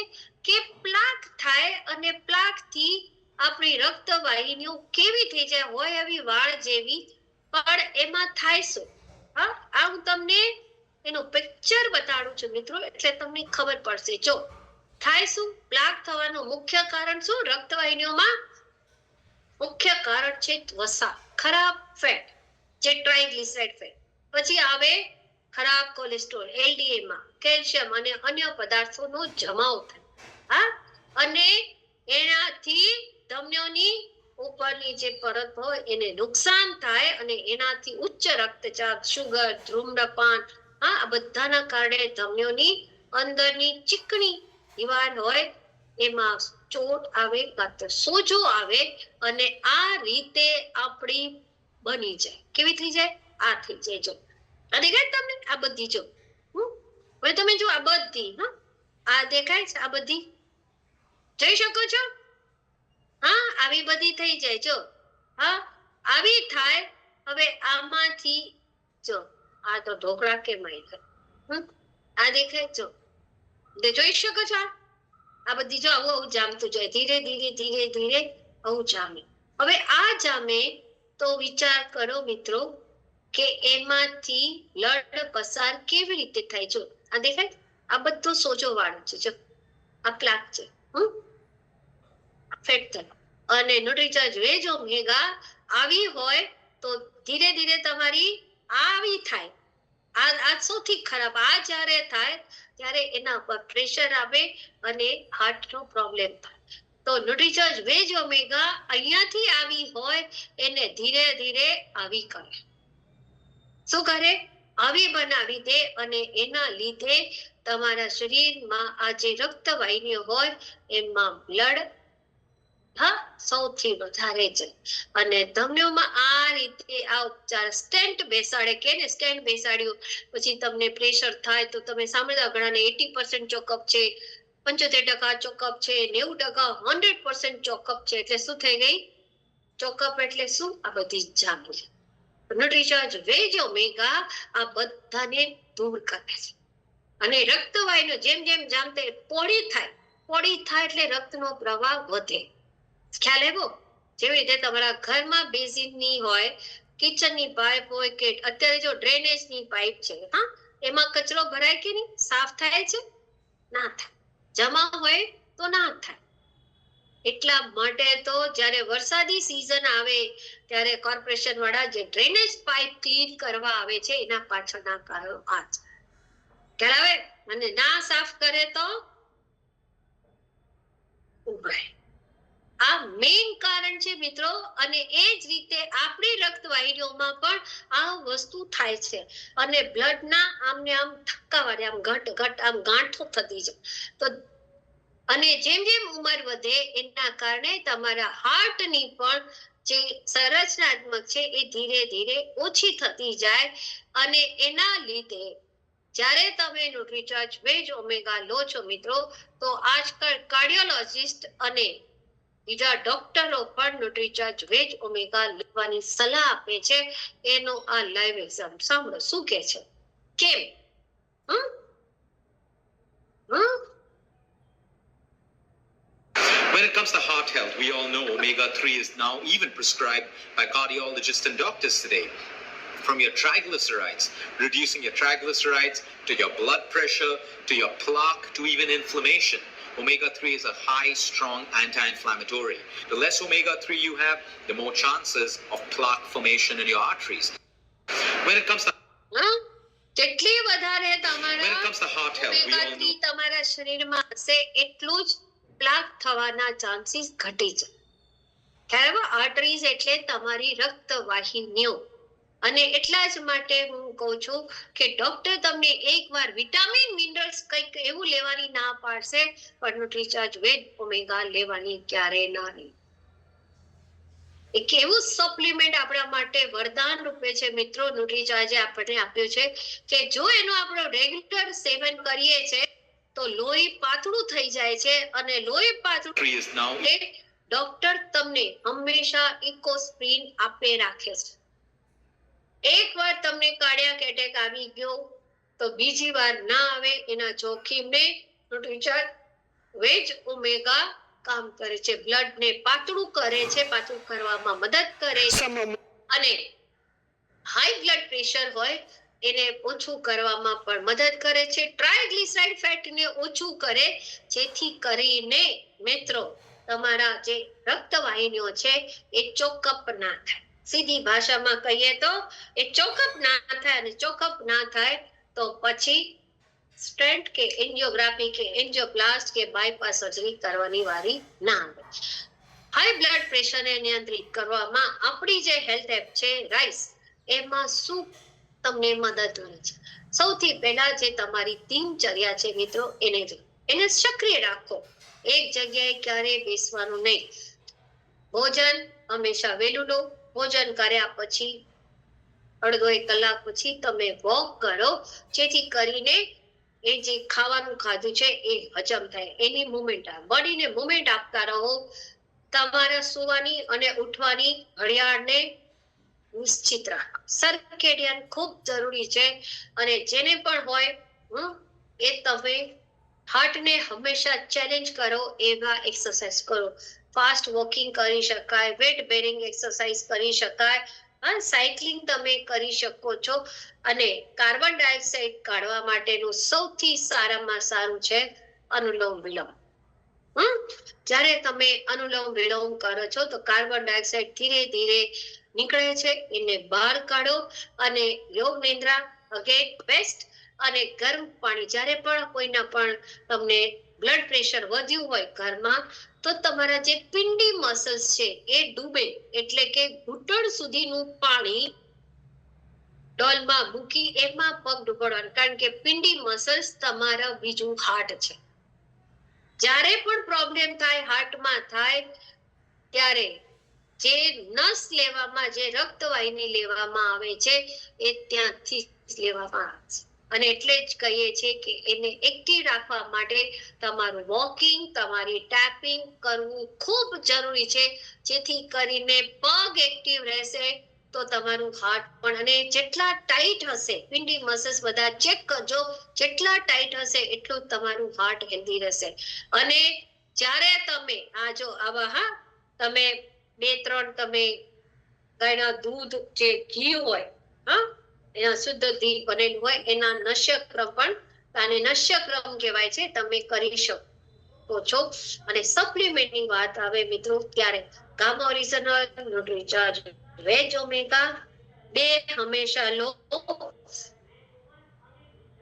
કે પ્લાક થાય અને પ્લાક થી આપણી રક્તવાહિનીઓ કેવી થઈ જાય હોય એવી વાળ જેવી, પણ એમાં થાય શું? હા, આ હું તમને એનું પિક્ચર બતાડું છું મિત્રો, એટલે તમને ખબર પડશે. જો થાય શું? પ્લાક થવાનું મુખ્ય કારણ શું? રક્તવાહિનીઓમાં મુખ્ય કારણ છે વસા, ખરાબ ફેટ, જે ટ્રાઇગ્લિસરાઇડ ફેટ. પછી આવે ખરાબ કોલેસ્ટ્રોલ, LDL માં કેલ્શિયમ અને અન્ય પદાર્થોનો જમાવ થાય. હા, અને એનાથી ધમનીઓની ઉપરની જે પરત હોય એને નુકસાન થાય અને એનાથી ઉચ્ચ રક્તચાપ, શુગર, ધૂમ્રપાન, આ બધાના કારણે ધમનીઓની અંદરની ચીકણી દીવાલ હોય એમાં ચોટ આવે કાં તો સોજો આવે અને આ રીતે આપણી બની જાય. કેવી થઈ જાય? આ થઈ જાય. જો આ દેખાય તમને? આ બધી જો, હવે તમે જો આ બધી, આ દેખાય છે? આ બધી જોઈ શકો છો? હા, આવી બધી થઈ જાય. જો હા, આવી થાય. હવે આમાંથી જો આ તો ઢોકળા કેમ આવી ગયા? આ દેખાય? જો જોઈ શકો છો? આ બધી જો આવું જામતું જાય, ધીરે ધીરે આવું જામે. હવે આ જામે તો વિચાર કરો મિત્રો કે એમાંથી બ્લડ પસાર કેવી રીતે થાય? જો આ દેખાય? આ બધું સોજો વાળું છે. જો આ પ્લાક છે, ફેટ થાય. અને ન્યુટ્રીચાર્જ વેજ ઓમેગા આવી હોય તો ધીરે ધીરે તમારી આવી થાય. આ સૌથી ખરાબ. આ જ્યારે થાય ત્યારે એના પર પ્રેશર આવે અને હાર્ટનો પ્રોબ્લેમ થાય. તો ન્યુટ્રીચાર્જ વેજ ઓમેગા અહીંયાથી આવી હોય એને ધીરે ધીરે આવી કરે. શું કરે? આવી બનાવી દે. અને એના લીધે તમારા શરીરમાં આ જે રક્તવાહિનીઓ હોય એમાં બ્લડ સૌથી વધારે છે. અને ધમનીઓમાં આ રીતે આ ઉપચાર સ્ટેન્ટ બેસાડે કે ને સ્ટેન્ટ બેસાડ્યું પછી તમને પ્રેશર થાય તો તમે સાંભળતા ઘણાને 80% ચોકઅપ છે, 75% ચોકઅપ છે, 90% 100% ચોકઅપ છે. એટલે શું થઈ ગઈ? ચોકઅપ એટલે શું? આ બધી જામી. ન્યુટ્રીચાર્જ વેજ ઓમેગા આ બધાને દૂર કરે છે. અને રક્તવાહિનીઓ જેમ જેમ જામતે પોળી થાય એટલે રક્તનો પ્રવાહ વધે. ખ્યાલ આવ્યો? જેવી રીતે તમારા ઘરમાં બેઝિનની હોય, કિચનની પાઇપ હોય કે અત્યારે જો ડ્રેનેજની પાઇપ છે, એમાં કચરો ભરાય કે નહીં? સાફ થાય છે? ના થાય. જમા હોય તો ના થાય. એટલા માટે તો જ્યારે વરસાદી સિઝન આવે ત્યારે કોર્પોરેશન વાળા જે ડ્રેનેજ પાઇપ ક્લીન કરવા આવે છે એના પાછળના કારણો આ છે. ખ્યાલ આવે? અને ના સાફ કરે તો ઉભરાય. આ મેઇન કારણ છે મિત્રો. અને એ જ રીતે આપણી રક્તવાહિનીઓમાં પણ આ વસ્તુ થાય છે. અને બ્લડના આમને આમ ધક્કા વાળે આમ ઘટ આમ ગાંઠો થતી છે. તો અને જેમ જેમ ઉંમર વધે એના કારણે તમારા હાર્ટની પણ જે સંરચનાત્મક છે એ ધીરે ધીરે ઓછી થતી જાય. અને એના લીધે જ્યારે તમે ન્યુટ્રીચાર્જ વેજ ઓમેગા લો છો મિત્રો તો આજકાલ કાર્ડિયોલોજિસ્ટ અને બીજા ડોક્ટરો પણ ન્યુટ્રીચાર્જ વેજ ઓમેગા લેવાની સલાહ આપે છે. એનો આ લાઈવ એક્ઝામ સાંભળો શું કે છે. કેમ? When it comes to heart health, we all know omega-3 is now even prescribed by cardiologists and doctors today. From your triglycerides, reducing your triglycerides, to your blood pressure, to your plaque, to even inflammation. Omega-3 is a high, strong anti-inflammatory. The less omega-3 you have, the more chances of plaque formation in your arteries. When it comes to જેટલી વધારે તમારા when it comes to heart health, we all ઓમેગા-3 know તમારા શરીરમાં હશે એટલું જ પ્લાક થવાના chances ઘટી જાય. ખ્યાલ? આર્ટરીઝ એટલે તમારી રક્તવાહિનીઓ. અને એટલા જ માટે હું કહું છું કે ડોક્ટર તમને એકવાર વિટામિન મિનરલ્સ કંઈક એવું લેવાની ના પાડશે પણ ન્યુટ્રીચાર્જ વેજ ઓમેગા લેવાની ક્યારે ના નહીં. એક એવું સપ્લિમેન્ટ આપણા માટે વરદાન રૂપે છે મિત્રો. ન્યુટ્રીચાર્જે આપણને આપ્યું છે કે જો એનું આપણે રેગ્યુલર સેવન કરીએ છે તો લોહી પાતળું થઈ જાય છે. અને લોહી પાતળું is now ડોક્ટર તમને હંમેશા ઇકોસ્પ્રિન આપે રાખે છે. એકવાર તમને કાર્ડિયાક એટેક આવી ગયો તો બીજી વાર ના આવે એના જોખમને ન્યુટ્રીચાર્જ વેજ ઓમેગા કામ કરે છે. બ્લડ ને પાતળું કરે છે, પાતળું કરવામાં મદદ કરે છે. અને હાઈ બ્લડ પ્રેશર હોય એને ઓછું કરવામાં પણ મદદ કરે છે. ટ્રાયગ્લિસરાઇડ ફેટને ઓછું કરે જેથી કરીને મિત્રો તમારા જે રક્તવાહિનીઓ છે એ ચોકઅપ ના થાય. સીધી ભાષામાં કહીએ તો એ ચોકઅપ ના થાય. અને ચોકઅપ ના થાય તો પછી સ્ટેન્ટ કે એન્જિયોગ્રાફી કે એન્જિયોપ્લાસ્ટ કે બાયપાસ સર્જરી કરવાની વારી ના આવે. હાઈ બ્લડ પ્રેશરને નિયંત્રિત કરવામાં આપણી જે હેલ્થ એપ છે રાઈસ એમાં શું તમને મદદ કરે છે? સૌથી પહેલા જે તમારી દિનચર્યા છે મિત્રો એને સક્રિય રાખો. એક જગ્યાએ ક્યારેય બેસવાનું નહીં. ભોજન હંમેશા વહેલું લો. ભોજન કર્યા પછી અડધો 1 કલાક પછી તમે વોક કરો જેથી કરીને એ જે ખાવાનું ખાધું છે એ હજમ થાય. એની મુવમેન્ટ આવે. બોડીને મુવમેન્ટ આપતા રહો. તમારા સુવાની અને ઉઠવાની ઘડિયાળને નિશ્ચિત રાખો. સર્કેડિયન ખૂબ જરૂરી છે. અને જેને પણ હોય એ તમે હાર્ટને હંમેશા ચેલેન્જ કરો એવા એક્સરસાઇઝ કરો. ફાસ્ટ વોકિંગ કરી શકાય, વેટ બેરિંગ એક્સરસાઇઝ કરી શકાય. સાયકલિંગ તમે કરી શકો છો. અને કાર્બન ડાયોક્સાઇડ કાઢવા માટેનું સૌથી સારામાં સારું છે અનુલોમ વિલોમ. જ્યારે તમે અનુલોમ વિલોમ કરો છો તો કાર્બન ડાયોક્સાઇડ ધીરે ધીરે નીકળે છે, એને બહાર કાઢો. અને યોગ નિદ્રા અગેન બેસ્ટ. અને ગરમ પાણી, જ્યારે પણ કોઈના પણ તમને બ્લડ પ્રેશર વધ્યું હોય ઘરમાં, તો તમારા જે પિંડી મસલ્સ છે એ ડૂબે, એટલે કે ઘૂંટણ સુધીનું પાણી ડોલમાં મૂકી એમાં પગ ડૂબાડવાનું, કારણ કે પિંડી મસલ્સ તમારા બીજું હાર્ટ છે. જ્યારે પણ પ્રોબ્લેમ થાય હાર્ટમાં થાય ત્યારે જે નસ લેવામાં, જે રક્તવાહિની લેવામાં આવે છે એ ત્યાંથી લેવામાં આવે છે. અને એટલે જ કહીએ છીએ કે એને એક્ટિવ રાખવા માટે તમારું વોકિંગ, તમારી ટેપિંગ કરવું ખૂબ જરૂરી છે, જેથી કરીને પગ એક્ટિવ રહેશે તો તમારું હાર્ટ પણ. અને જેટલા ટાઈટ હશે પિંડી મસલ્સ, બધા ચેક કરજો, જેટલા ટાઈટ હશે એટલું તમારું હાર્ટ હેલ્ધી રહેશે. અને જ્યારે તમે આવા તમે 2-3 તમે ગાયના દૂધ, જે ઘી હોય, એના શુદ્ધ ઘી બનેલું હોય, એના નશ્યક્રમ પણ, આને નશ્યક્રમ કહેવાય છે, તમે કરી શકો છો. અને સપ્લિમેન્ટની વાત આવે મિત્રો ત્યારે ગામા ઓરિજિનલ, ન્યુટ્રીચાર્જ વેજ ઓમેગા 2 હંમેશા લો.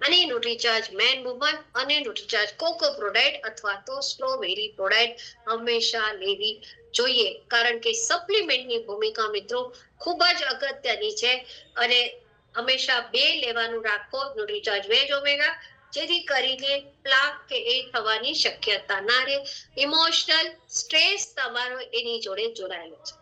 અને ન્યુટ્રીચાર્જ મેન વુમન અને ન્યુટ્રીચાર્જ કોકો પ્રોડાક્ટ અથવા તો સ્ટ્રોબેરી પ્રોડાક્ટ હંમેશા લેવી જોઈએ, કારણ કે સપ્લિમેન્ટની ભૂમિકા મિત્રો ખૂબ જ અગત્યની છે. અને હંમેશા 2 લેવાનું રાખો, ન્યુટ્રીચાર્જ વેજ ઓમેગા, જેથી કરીને પ્લાક કે એ થવાની શક્યતા ના રહે. ઇમોશનલ સ્ટ્રેસ તમારો એની જોડે જોડાયેલો છે,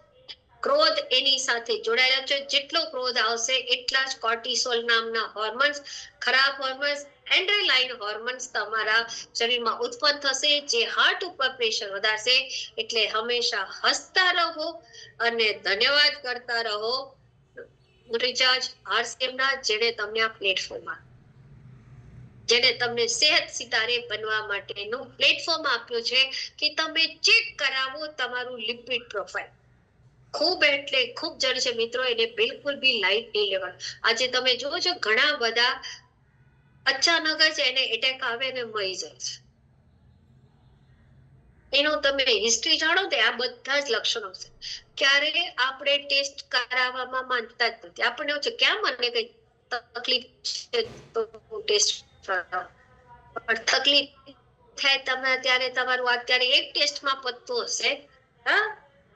ક્રોધ એની સાથે જોડાયેલો છે. જેટલો ક્રોધ આવશે એટલા જ કોર્ટિસોલ નામના હોર્મોન્સ, ખરાબ હોર્મોન્સ, એન્ડ્રેલાઇન હોર્મોન્સ તમારા શરીરમાં ઉત્પન્ન થશે, જે હાર્ટ ઉપર પ્રેશર વધારશે. એટલે હંમેશા હસતા રહો અને ધન્યવાદ કરતા રહો ન્યુટ્રીચાર્જ આરસીએમના, જેણે તમને આ પ્લેટફોર્મમાં, જેણે તમને સેહત સિતારે બનવા માટેનું પ્લેટફોર્મ આપ્યું છે કે તમે ચેક કરાવો તમારું લિપિડ પ્રોફાઇલ. ખૂબ એટલે ખૂબ જરૂરી છે મિત્રો, એને બિલકુલ બી લાઈટ નહીં લેવાનું. આજે તમે જુઓ છો ઘણા બધા અચાનક જ એને એટેક આવે ને મરી જાય છે. એનો તમે હિસ્ટ્રી જાણો તો આ બધા જ લક્ષણો છે. ક્યારે આપણે ટેસ્ટ કરાવવામાં માનતા જ નથી. આપણને એવું છે ક્યાં મને કઈ તકલીફ છે તો ટેસ્ટ પણ તકલીફ થાય તમે ત્યારે તમારું અત્યારે એક ટેસ્ટમાં પતતું હશે,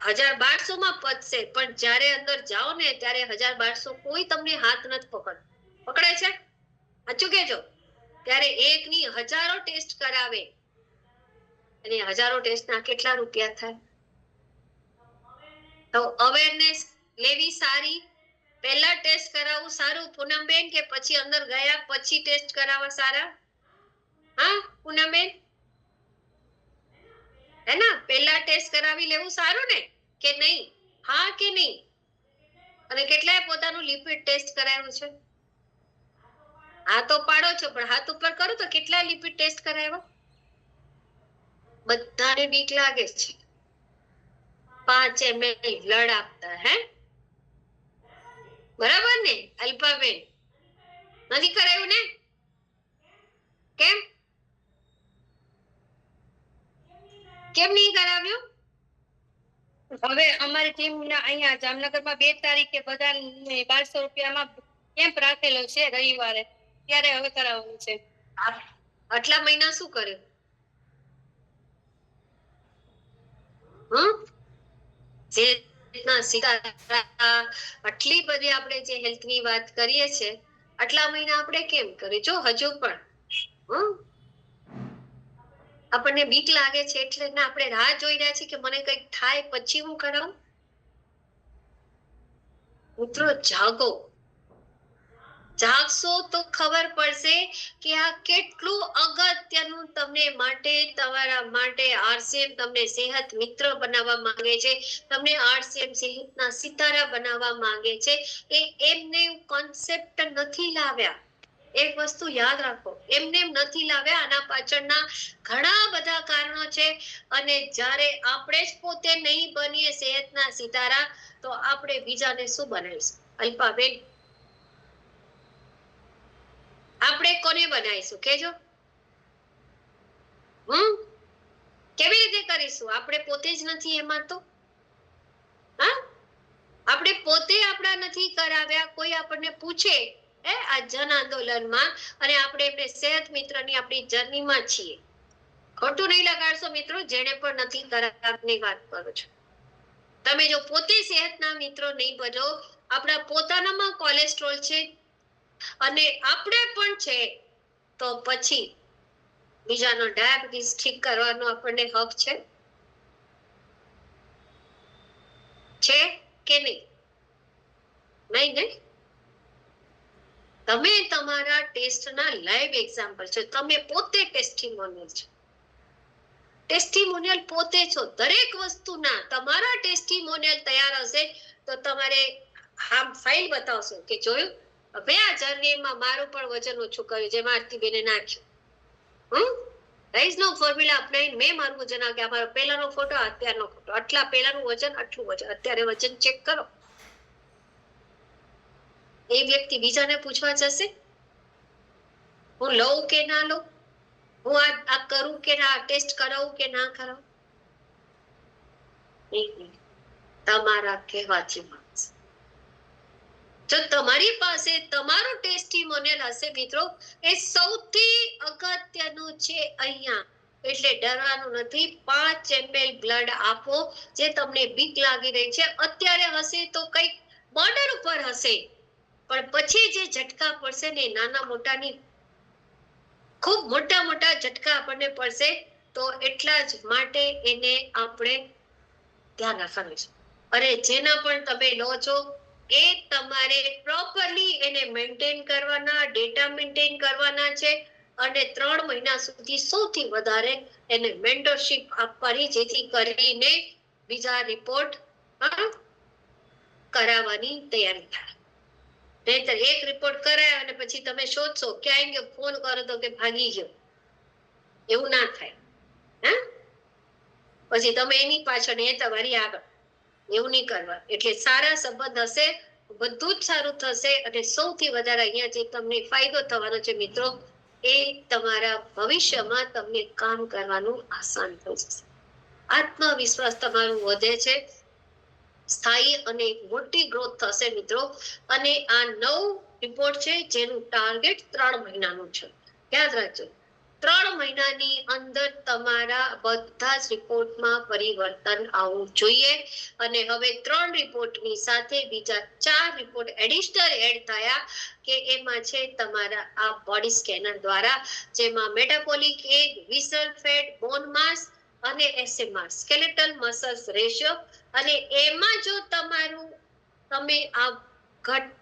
1200 માં પતશે, પણ જ્યારે અંદર જાઓ ને ત્યારે 1200 કોઈ તમને હાથ નથી પકડાય છે. સાચું કેજો, ત્યારે એકની હજારો ટેસ્ટ કરાવે અને હજારો ટેસ્ટના કેટલા રૂપિયા થાય? તો અવેરનેસ લેવી સારી. પહેલા ટેસ્ટ કરાવવું સારું પૂનમબેન, કે પછી અંદર ગયા પછી ટેસ્ટ કરાવવા સારા? પૂનમબેન, હે ના, પહેલા ટેસ્ટ કરાવી લેવું સારું ને કે નહીં? હા કે નહીં? અને કેટલાય પોતાનું લિપિડ ટેસ્ટ કરાવ્યું છે? હા તો પાડો છો, પણ હાથ ઉપર કરો તો કેટલા લિપિડ ટેસ્ટ કરાવ્યા? બધાને બીક લાગે છે 5 ml બ્લડ આપતા, બરાબર ને અલ્પાબેન? નથી કરાયું ને? કેમ નહીં કરાવ્યું? હવે અમારી ટીમ અહીંયા જામનગરમાં 2 તારીખે બધાને 1200 રૂપિયામાં કેમ્પ રાખેલો છે રવિવારે, ત્યારે હવે કરાવવાનું છે. આટલા મહિના શું કર્યું? જે રીતના આટલી બધી આપણે જે હેલ્થની વાત કરીએ છીએ, આટલા મહિના આપણે કેમ કરી? જો હજુ પણ આપણને બીક લાગે છે, એટલે આપણે રાહ જોઈ રહ્યા છીએ કે મને કંઈક થાય પછી હું કરાવું. મિત્રો જાગશો તો ખબર પડશે કે આ કેટલું અગત્યનું તમને માટે, તમારા માટે આરસીએમ તમને સેહત મિત્ર બનાવવા માંગે છે, તમને આરસીએમ સેહતના સિતારા બનાવવા માંગે છે. એ એમને કોન્સેપ્ટ નથી લાવ્યા, એક વસ્તુ યાદ રાખો, એમને એમ નથી લાવ્યા, આના પાછળના ઘણા બધા કારણો છે. અને જ્યારે આપણે જ પોતે નહીં બનીએ સેહતના સિતારા, તો આપણે બીજાને શું બનાવીશું? અલ્પાબેન, આપણે કોને બનાવીશું કેજો? કેવી રીતે કરીશું? આપણે પોતે જ નથી એમાં તો. હા, આપણે પોતે આપણા નથી કરાવ્યા. કોઈ આપણને પૂછે આ જન આંદોલનમાં, અને આપણે એમને સેહત મિત્રની આપણી જર્નીમાં છીએ. ખોટું નહીં લગાડશો મિત્રો, જેને પણ નથી કરાવવાની વાત કરો છો. તમે જો પોતે સેહતના મિત્રો નહીં બનો, આપણા પોતાનામાં કોલેસ્ટ્રોલ છે અને આપણે પણ છે, તો પછી બીજાનો ડાયાબિટીસ ઠીક કરવાનો આપણને હક છે કે નહીં? નહીં ને? તમે તમારા ટેસ્ટના લાઈવ એક્ઝામ્પલ છો. તમે પોતે ટેસ્ટિમોનિયલ છો. ટેસ્ટિમોનિયલ પોતે છો દરેક વસ્તુના. તમારા ટેસ્ટિમોનિયલ તૈયાર હશે તો તમારે આમ ફાઇલ બતાવશો કે જોયું, હવે આ જર્નીમાં મારું પણ વજન ઓછું કર્યું, જેમ આરતીબેને નાખ્યું. રાઈઝ નો ફોર્મ્યુલા અપનાવીને મેં મારું વજન આ મારો પહેલાનો ફોટો, અત્યારનો ફોટો, આટલા પહેલાનું વજન, આટલું વજન, અત્યારે વજન ચેક કરો. એ વ્યક્તિ બીજાને પૂછવા જશે હું લઉં કે ના લઉં, હું આ કરું કે ના, ટેસ્ટ કરાવું કે ના કરાવું? તમારા કહેવાથી માનશે. જો તમારી પાસે તમારું ટેસ્ટિમોનિયલ હશે મિત્રો, એ સૌથી અગત્યનું છે અહીંયા. એટલે ડરવાનું નથી. 5 ml બ્લડ આપો. જે તમને બીક લાગી રહી છે અત્યારે હશે તો કંઈક બોર્ડર ઉપર હશે, પણ પછી જે ઝટકા પડશે ને નાના મોટાની ખૂબ મોટા મોટા ઝટકા આપણને પડશે. તો એટલા જ માટે એને આપણે ધ્યાન રાખવાનું છે. અને જેના પણ તમે લો છો એ તમારે પ્રોપરલી એને મેન્ટેન કરવાના, ડેટા મેન્ટેન કરવાના છે. અને 3 મહિના સુધી સૌથી વધારે એને મેન્ટરશિપ આપવાની, જેથી કરીને બીજા રિપોર્ટ કરાવવાની તૈયારી થાય. નહીતર એક રિપોર્ટ કરાય અને પછી તમે શોધશો ક્યાંય ગયો, ફોન કરો તો કે ભાગી ગયો. એવું ના થાય. પછી તમે એની પાછળ, એ તમારી આગળ. એવું નહીં કરવા. એટલે સારા સંબંધ હશે, બધું જ સારું થશે. અને સૌથી વધારે અહીંયા જે તમને ફાયદો થવાનો છે મિત્રો, એ તમારા ભવિષ્યમાં તમને કામ કરવાનું આસાન થઈ જશે. આત્મવિશ્વાસ તમારું વધે છે, સ્થાયી અને મોટી ગ્રોથ થશે મિત્રો. અને આ 9 રિપોર્ટ છે જેનું ટાર્ગેટ 3 મહિનાનું છે. યાદ રાખજો, 3 મહિનાની અંદર તમારા બધા જ રિપોર્ટમાં પરિવર્તન આવવું જોઈએ. અને હવે 3 રિપોર્ટની સાથે બીજા 4 રિપોર્ટ એડિશનલ એડ થયા, કે એમાં છે તમારા આ બોડી સ્કેનર દ્વારા, જેમાં મેટાબોલિક એજ, વિસરલ ફેટ, બોન માસ અને એસએમઆર, સ્કેલેટલ મસલ્સ રેશિયો. અને એમાં જો તમે આ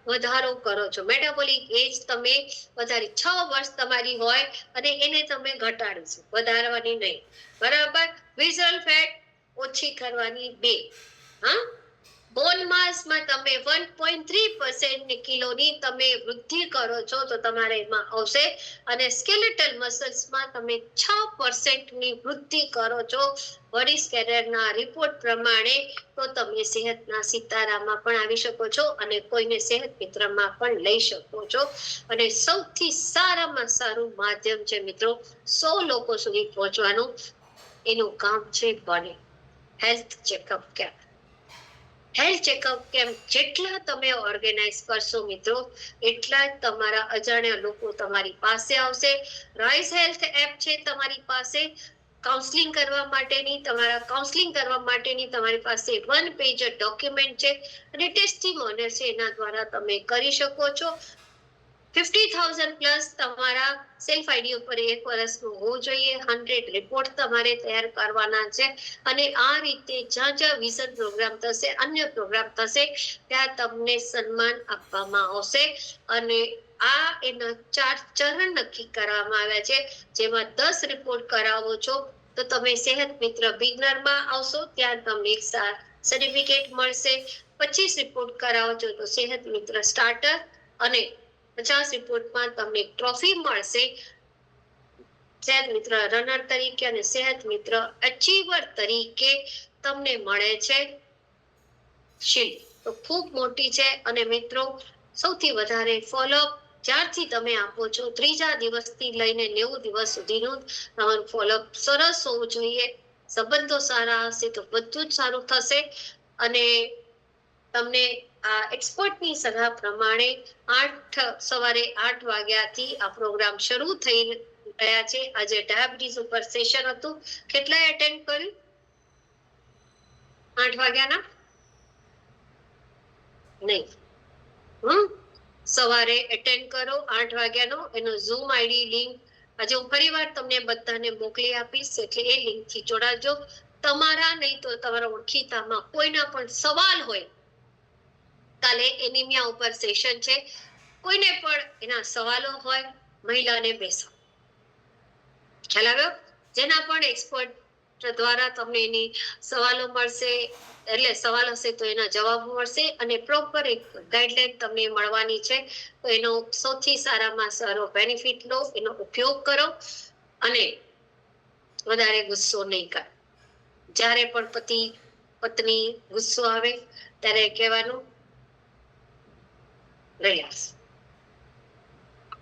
વધારો કરો છો, મેટાબોલિક એજ તમે વધારી 6 વર્ષ તમારી હોય અને એને તમે ઘટાડો છો, વધારવાની નહીં, બરાબર. વિઝરલ ફેટ ઓછી કરવાની 2. બોન માસમાં તમે 1.3% કિલોની તમે વૃદ્ધિ કરો છો તો તમારે એમાં આવશે. અને સ્કેલેટલ મસલ્સમાં તમે 6% ની વૃદ્ધિ કરો છો બોડી સ્કેનરના રિપોર્ટ પ્રમાણે, તો તમે સેહતના સિતારામાં પણ આવી શકો છો અને કોઈને સેહત મિત્રમાં પણ લઈ શકો છો. અને સૌથી સારામાં સારું માધ્યમ છે મિત્રો 100 લોકો સુધી પહોંચવાનું. એનું કામ છે body health checkup camp. Health checkup camp જેટલા તમે ઓર્ગેનાઇઝ કરશો મિત્રો, એટલા જ તમારા અજાણ્યા લોકો તમારી પાસે આવશે. રાઇઝ હેલ્થ એપ છે તમારી પાસે, કાઉન્સલિંગ કરવા માટેની, તમારા કાઉન્સલિંગ કરવા માટેની તમારી પાસે 1 પેજર ડોક્યુમેન્ટ છે અને ટેસ્ટિમોનિયલ છે, એના દ્વારા તમે કરી શકો છો. 50,000 પ્લસ તમારા સેલ્ફ આઈડી ઉપર 1 વર્ષનું હોવું જોઈએ. 100 રિપોર્ટ તમારે તૈયાર કરવાના છે. અને આ રીતે જ્યાં જ્યાં વિઝન પ્રોગ્રામ થશે, અન્ય પ્રોગ્રામ થશે, ત્યાં તમને સન્માન આપવામાં આવશે. અને આ એના 4 ચરણ નક્કી કરવામાં આવ્યા છે, જેમાં 10 રિપોર્ટ કરાવો છો તો તમે સેહત મિત્ર બિગનરમાં આવશો, ત્યાં તમને એક સર્ટિફિકેટ મળશે. 25 રિપોર્ટ કરાવો છો તો સેહત મિત્ર સ્ટાર્ટર, અને 50 રિપોર્ટમાં તમને ટ્રોફી મળશે. સેહત મિત્ર રનર તરીકે અને સેહત મિત્ર અચીવર તરીકે તમને મળે છે શીલ્ડ. તો ખૂબ મોટી છે. અને મિત્રો સૌથી વધારે ફોલોઅપ જ્યારથી તમે આપો છો, 3જા દિવસથી લઈને 90 દિવસ સુધીનું તમારું ફોલોઅપ સરસ હોવું જોઈએ. સંબંધો સારા હશે તો બધું જ સારું થશે. અને તમને આ એક્સપર્ટની સલાહ પ્રમાણે સવારે 8 વાગ્યાથી આ પ્રોગ્રામ શરૂ થઈ રહ્યા છે. આજે ડાયાબિટીસ ઉપર સેશન હતું. કેટલાય અટેન્ડ કર્યું? 8 વાગ્યાના નહીં. સવારે અટેન્ડ કરો 8 વાગ્યાનો. એનો ઝૂમ આઈડી લિંક આજે હું ફરીવાર તમને બધાને મોકલી આપીશ, એટલે એ લિંકથી જોડાજો. તમારા નહીં તો તમારા ઓળખીતામાં કોઈના પણ સવાલ હોય, કાલે એનિમિયા ઉપર સેશન છે, કોઈને પણ એના સવાલો હોય, મહિલાને બેસાડો. ખ્યાલ આવ્યો? જેના પણ એક્સપર્ટ દ્વારા તમને એની સવાલો મળશે, એટલે સવાલ હશે તો એના જવાબ મળશે. અને પ્રોપર એક ગાઈડલાઈન તમને મળવાની છે. તો એનો સૌથી સારામાં સારો બેનિફિટ લો, એનો ઉપયોગ કરો અને વધારે ગુસ્સો નહીં કરો. જ્યારે પણ પતિ પત્ની ગુસ્સો આવે ત્યારે કહેવાનું રિલેક્સ,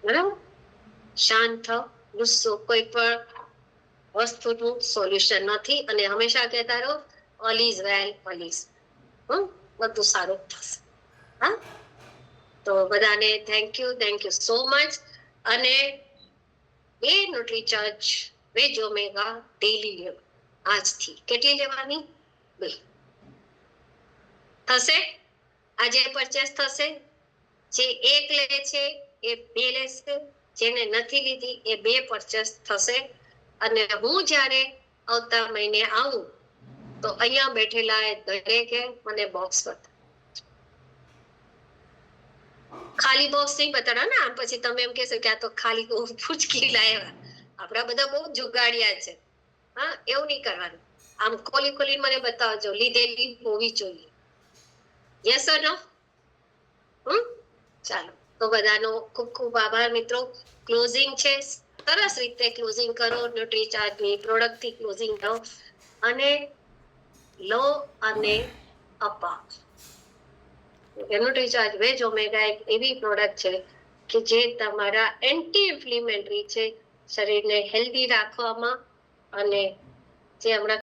બરાબર? શાંત થાવ. ગુસ્સો કોઈ પણ વસ્તુનું સોલ્યુશન નથી. અને હંમેશા કહેતા રહો all is well, all is, બધું સારું થશે. હા, તો બધાને થેન્ક યુ સો મચ. અને 2 ન્યુટ્રીચાર્જ વેજ ઓમેગા ડેલી લેવો આજથી. કેટલી લેવાની? 2 થશે. આજે પરચેસ થશે. જે 1 લે છે એ 2 લેશે, જેને નથી લીધી એ 2 પરચેસ થશે. અને હું જ્યારે આવતા મહિને આવું તો અહીંયા બેઠેલા દરેકે મને બોક્સ બતાવો. ખાલી બોક્સ નહીં બતાડો ને, આમ પછી તમે એમ કહેશો કે આ તો ખાલી પૂચકી લાવ્યા. આપણા બધા બહુ જુગાડિયા છે. હા, એવું નહીં કરવાનું. આમ ખોલી ખોલીને મને બતાવજો, લીધેલી હોવી જોઈએ. યસ ઓર નો? ચાલો, તો બધાનો ખૂબ ખૂબ આભાર મિત્રો. ક્લોઝિંગ છે, સરસ રીતે ક્લોઝિંગ કરો. ન્યુટ્રીચાર્જની પ્રોડક્ટથી ક્લોઝિંગ કરો અને લો અને અપાવ. ન્યુટ્રીચાર્જ વેજ ઓમેગા એક એવી પ્રોડક્ટ છે કે જે તમારા એન્ટી ઇન્ફ્લેમેટરી છે, શરીરને હેલ્ધી રાખવામાં. અને જે હમણાં